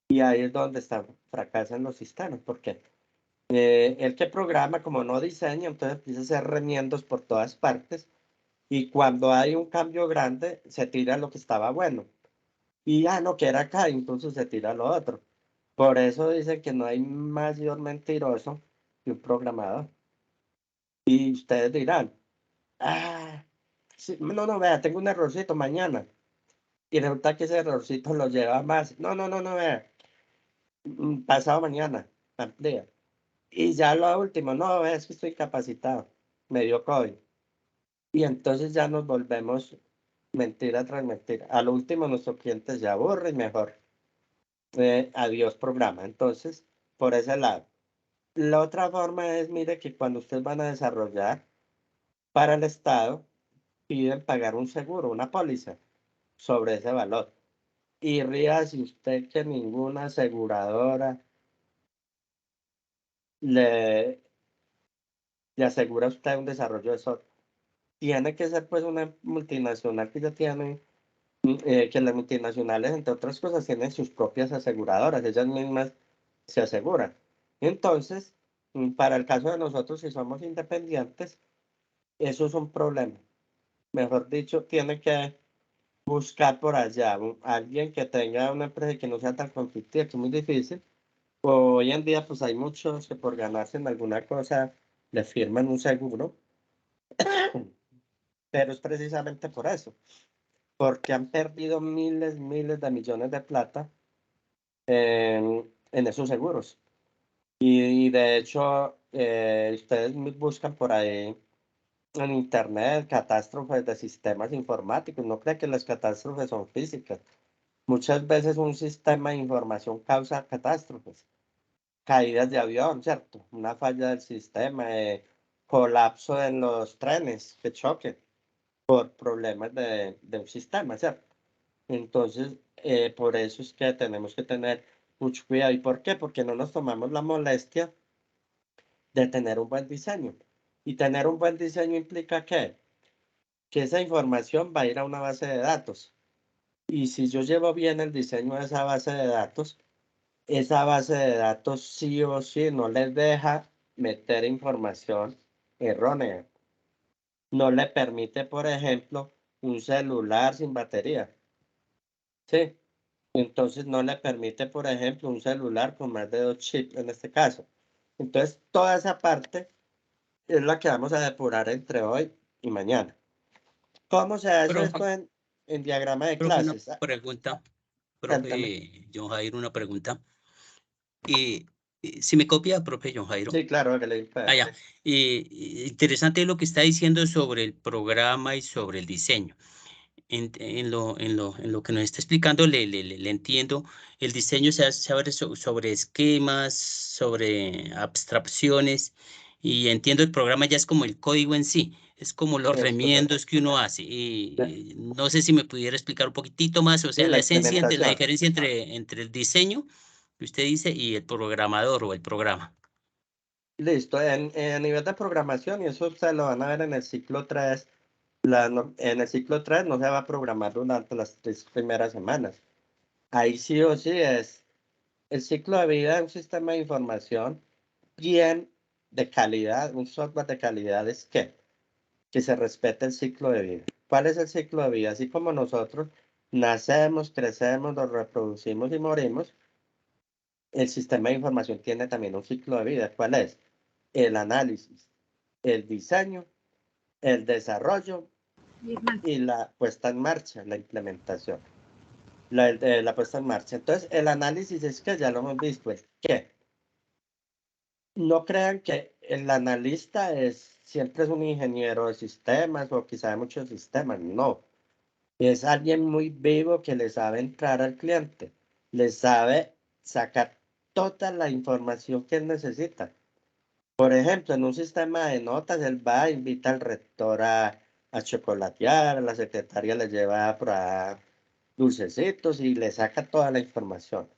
Y ahí es donde fracasan los sistemas, porque el que programa, como no diseña, entonces empieza a hacer remiendos por todas partes. Y cuando hay un cambio grande, se tira lo que estaba bueno. Y ya no quiere acá, entonces se tira lo otro. Por eso dicen que no hay mayor mentiroso que un programador. Y ustedes dirán, sí, no, vea, tengo un errorcito mañana. Y resulta que ese errorcito lo lleva más. No, vea. Pasado mañana, amplía. Y ya lo último, no, vea, es que estoy capacitado. Me dio COVID. Y entonces ya nos volvemos mentira tras mentira. A lo último, nuestros clientes ya aburren y mejor. Adiós programa. Entonces, por ese lado. La otra forma es, mire, que cuando ustedes van a desarrollar para el Estado, piden pagar un seguro, una póliza sobre ese valor. Y ríase usted que ninguna aseguradora le asegura a usted un desarrollo de software. Tiene que ser pues una multinacional que ya tiene, que las multinacionales, entre otras cosas, tienen sus propias aseguradoras, ellas mismas se aseguran. Entonces, para el caso de nosotros, si somos independientes, eso es un problema. Mejor dicho, tiene que buscar por allá alguien que tenga una empresa que no sea tan conflictiva, que es muy difícil. Hoy en día, pues hay muchos que por ganarse en alguna cosa le firman un seguro, pero es precisamente por eso, porque han perdido miles de millones de plata en esos seguros. Y de hecho, ustedes buscan por ahí en internet catástrofes de sistemas informáticos. No creen que las catástrofes son físicas. Muchas veces un sistema de información causa catástrofes. Caídas de avión, ¿cierto? Una falla del sistema, colapso en los trenes que choquen por problemas de un sistema, ¿cierto? Entonces, por eso es que tenemos que tener mucho cuidado. ¿Y por qué? Porque no nos tomamos la molestia de tener un buen diseño. Y tener un buen diseño implica ¿qué? Que esa información va a ir a una base de datos. Y si yo llevo bien el diseño de esa base de datos, esa base de datos sí o sí no les deja meter información errónea. No le permite, por ejemplo, un celular sin batería. ¿Sí? Entonces no le permite, por ejemplo, un celular con más de 2 chips en este caso. Entonces, toda esa parte es la que vamos a depurar entre hoy y mañana. ¿Cómo se hace esto en diagrama de Profe, clases? una pregunta. Cuéntame. Profe John Jairo, una pregunta. Si me copia, profe John Jairo. Sí, claro, que le Ya. Interesante lo que está diciendo sobre el programa y sobre el diseño. En lo que nos está explicando, le entiendo. El diseño se hace sobre esquemas, sobre abstracciones, y entiendo el programa ya es como el código en sí, es como los Es remiendos que uno hace. Y no sé si me pudiera explicar un poquitito más, o sea, la la esencia, la implementación. diferencia entre el diseño que usted dice y el programador o el programa. Listo, a nivel de programación, y eso ustedes lo van a ver en el ciclo 3, en el ciclo 3 no se va a programar durante las 3 primeras semanas. Ahí sí o sí es el ciclo de vida de un sistema de información bien de calidad, un software de calidad es que se respete el ciclo de vida. ¿Cuál es el ciclo de vida? Así como nosotros nacemos, crecemos, nos reproducimos y morimos, el sistema de información tiene también un ciclo de vida. ¿Cuál es? El análisis, el diseño, el desarrollo y la puesta en marcha, la implementación. La puesta en marcha. Entonces, el análisis es que ya lo hemos visto, es que no crean que el analista siempre es un ingeniero de sistemas o que sabe muchos sistemas, no. Es alguien muy vivo que le sabe entrar al cliente, le sabe sacar toda la información que él necesita. Por ejemplo, en un sistema de notas, él va, invita al rector a chocolatear, a la secretaria le lleva por ahí dulcecitos y le saca toda la información.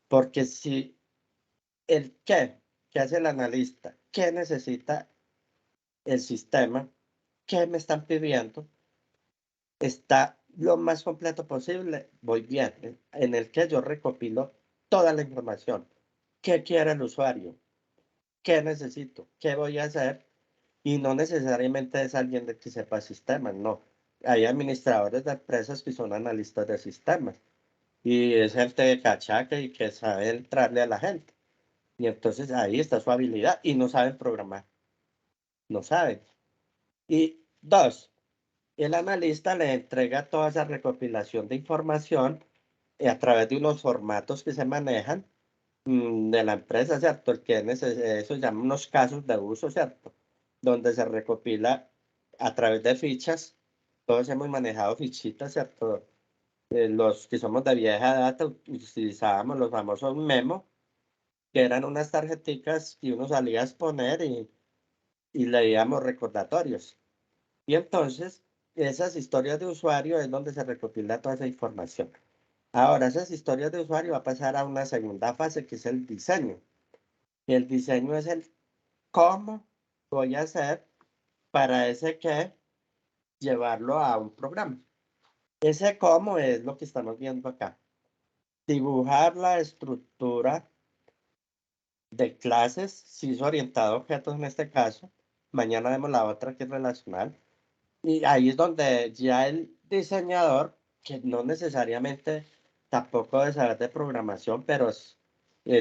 Porque si el qué hace el analista, qué necesita el sistema, qué me están pidiendo, está lo más completo posible, voy bien, en el que yo recopilo toda la información. ¿Qué quiere el usuario? ¿Qué necesito? ¿Qué voy a hacer? Y no necesariamente es alguien de que sepa sistemas, no. Hay administradores de empresas que son analistas de sistemas. Y es gente de cachaca y que sabe entrarle a la gente. Y entonces ahí está su habilidad y no saben programar. No saben. Y dos, el analista le entrega toda esa recopilación de información a través de unos formatos que se manejan de la empresa, ¿cierto? El que eso llama unos casos de uso, ¿cierto? Donde se recopila a través de fichas. Todos hemos manejado fichitas, ¿cierto? Los que somos de vieja data utilizábamos los famosos memos, que eran unas tarjeticas que uno salía a exponer y leíamos recordatorios. Y entonces, esas historias de usuario es donde se recopila toda esa información. Ahora, esas historias de usuario va a pasar a una segunda fase, que es el diseño. Y el diseño es el cómo voy a hacer para ese qué llevarlo a un programa. Ese cómo es lo que estamos viendo acá. Dibujar la estructura de clases, si es orientado a objetos en este caso. Mañana vemos la otra que es relacional. Y ahí es donde ya el diseñador, que no necesariamente tampoco debe saber de programación, pero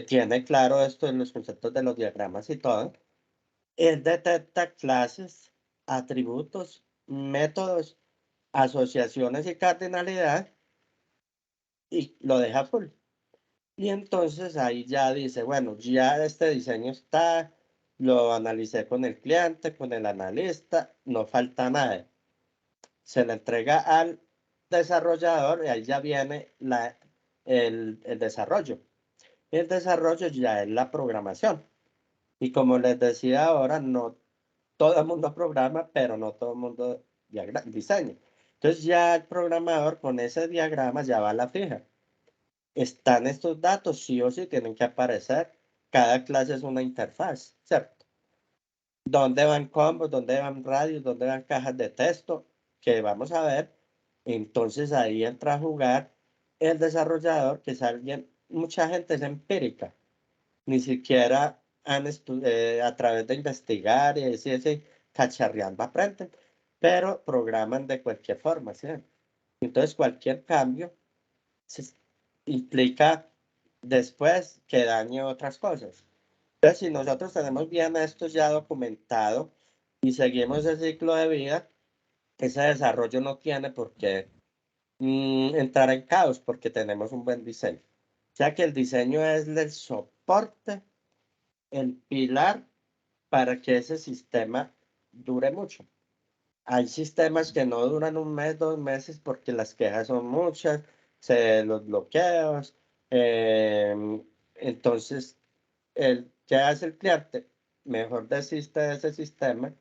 tiene claro esto en los conceptos de los diagramas y todo, él detecta clases, atributos, métodos, asociaciones y cardinalidad y lo deja full. Y entonces ahí ya dice, bueno, ya este diseño está, lo analicé con el cliente, con el analista, no falta nada. Se le entrega al desarrollador y ahí ya viene el desarrollo. El desarrollo ya es la programación. Y como les decía ahora, no todo el mundo programa, pero no todo el mundo diseña. Entonces ya el programador con ese diagrama ya va a la fija. Están estos datos, sí o sí tienen que aparecer. Cada clase es una interfaz, ¿cierto? ¿Dónde van combos? ¿Dónde van radios? ¿Dónde van cajas de texto? Que vamos a ver. Entonces ahí entra a jugar el desarrollador, que es alguien, mucha gente es empírica. Ni siquiera a través de investigar y decir, cacharreando aprenden, pero programan de cualquier forma, ¿sí? Entonces cualquier cambio implica después que dañe otras cosas. Entonces, si nosotros tenemos bien esto ya documentado y seguimos el ciclo de vida, ese desarrollo no tiene por qué entrar en caos porque tenemos un buen diseño. O sea que el diseño es el soporte, el pilar para que ese sistema dure mucho. Hay sistemas que no duran un mes, 2 meses porque las quejas son muchas, los bloqueos. Entonces, ¿qué hace el cliente? Mejor desiste de ese sistema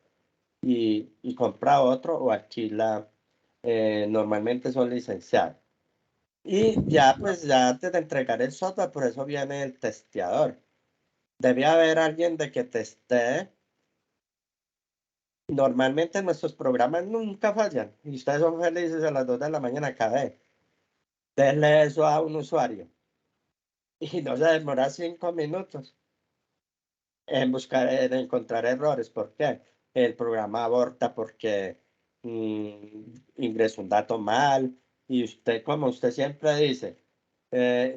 y compra otro o alquila. Normalmente son licenciados. Y ya, pues, ya antes de entregar el software, por eso viene el testeador. Debe haber alguien de que testee. Normalmente nuestros programas nunca fallan y ustedes son felices a las 2 de la mañana cada vez. Denle eso a un usuario y no se demora 5 minutos en buscar, en encontrar errores. ¿Por qué? El programa aborta porque ingresó un dato mal y usted, como usted siempre dice,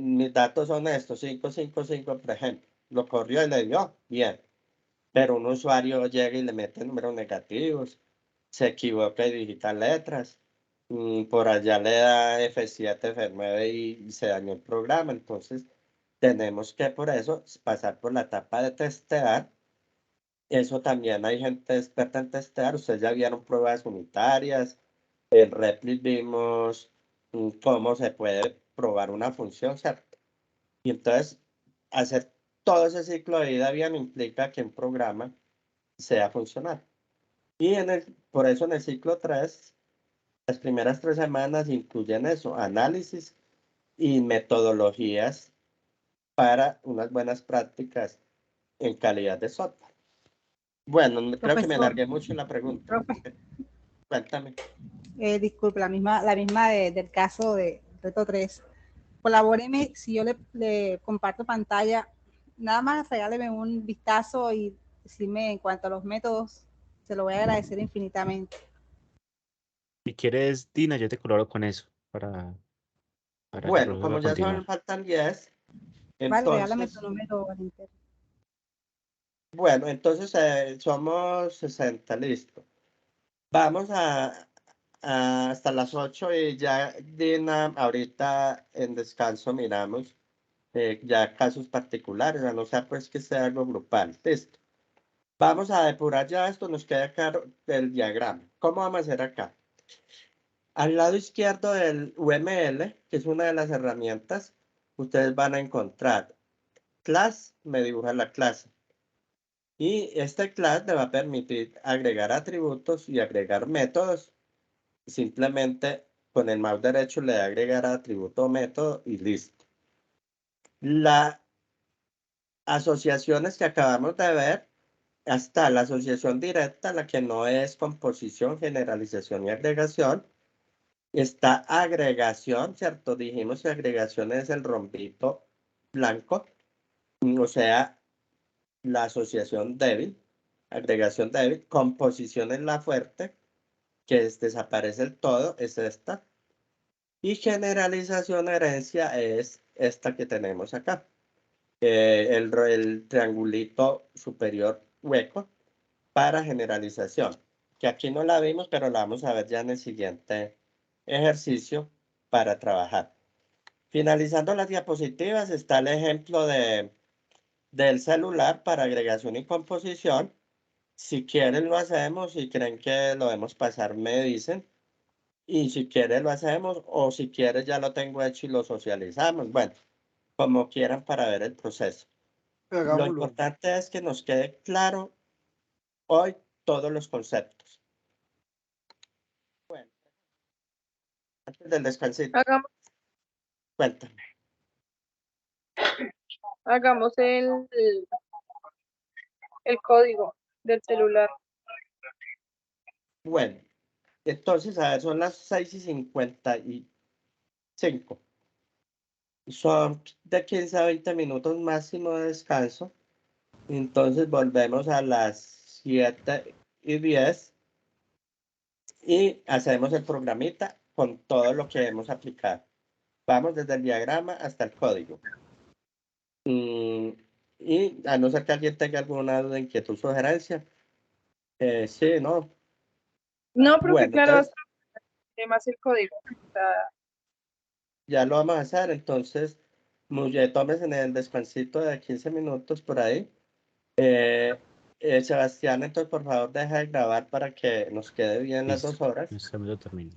mis datos son estos, 555, por ejemplo. Lo corrió y le dio, bien. Pero un usuario llega y le mete números negativos, se equivoca y digita letras, por allá le da F7, F9 y se dañó el programa. Entonces, tenemos que por eso pasar por la etapa de testear. Eso también hay gente experta en testear. Ustedes ya vieron pruebas unitarias. En Replit vimos cómo se puede probar una función, ¿cierto? Y entonces, hacer todo ese ciclo de vida bien implica que un programa sea funcional. Y por eso en el ciclo 3, las primeras 3 semanas incluyen eso, análisis y metodologías para unas buenas prácticas en calidad de software. Bueno, creo que me Profesor, alargué mucho en la pregunta. profe, Cuéntame. disculpe, la misma del caso de reto 3. Colabóreme, si yo le comparto pantalla, nada más regáleme un vistazo y decime en cuanto a los métodos, se lo voy a agradecer infinitamente. Si quieres, Dina, yo te colaboro con eso para que el Bueno, profesor como pueda ya continuar. faltan 10, Vale, regálame entonces, tu número al interno. bueno, entonces somos 60, listo. Vamos hasta las 8 y ya, Dina, ahorita en descanso miramos ya casos particulares, a no ser pues que sea algo grupal. Listo. Vamos a depurar ya esto, nos queda claro el diagrama. ¿Cómo vamos a hacer acá? Al lado izquierdo del UML, que es una de las herramientas, ustedes van a encontrar class, me dibuja la clase. Y este class le va a permitir agregar atributos y agregar métodos. Simplemente con el mouse derecho le da agregar atributo o método y listo. Las asociaciones que acabamos de ver, hasta la asociación directa, la que no es composición, generalización y agregación. Está agregación, ¿cierto? Dijimos que agregación es el rombito blanco, o sea, la asociación débil, agregación débil, composición es la fuerte, que desaparece el todo, es esta, y generalización herencia es esta que tenemos acá, el triangulito superior hueco para generalización, que aquí no la vimos, pero la vamos a ver ya en el siguiente ejercicio para trabajar. Finalizando las diapositivas está el ejemplo del celular para agregación y composición. Si quieren lo hacemos, si creen que lo debemos pasar me dicen. Y si quieren lo hacemos o si quieres ya lo tengo hecho y lo socializamos. Bueno, como quieran para ver el proceso. Lo Hagámoslo. importante es que nos quede claro hoy todos los conceptos. Bueno, antes del descansito, cuéntame. Hagamos el código del celular. Bueno, entonces, a ver, son las 6:55. Son de 15 a 20 minutos máximo de descanso. Entonces volvemos a las 7:10 y hacemos el programita con todo lo que hemos aplicado. Vamos desde el diagrama hasta el código. Y a no ser que alguien tenga alguna duda, inquietud, sugerencia. Sí, ¿no? No, profe, Bueno, claro, entonces además el código. O sea, ya lo vamos a hacer. Entonces, muy bien, tómese en el descansito de 15 minutos por ahí. Sebastián, entonces por favor deja de grabar para que nos quede bien las Listo. 2 horas. Estamos terminando.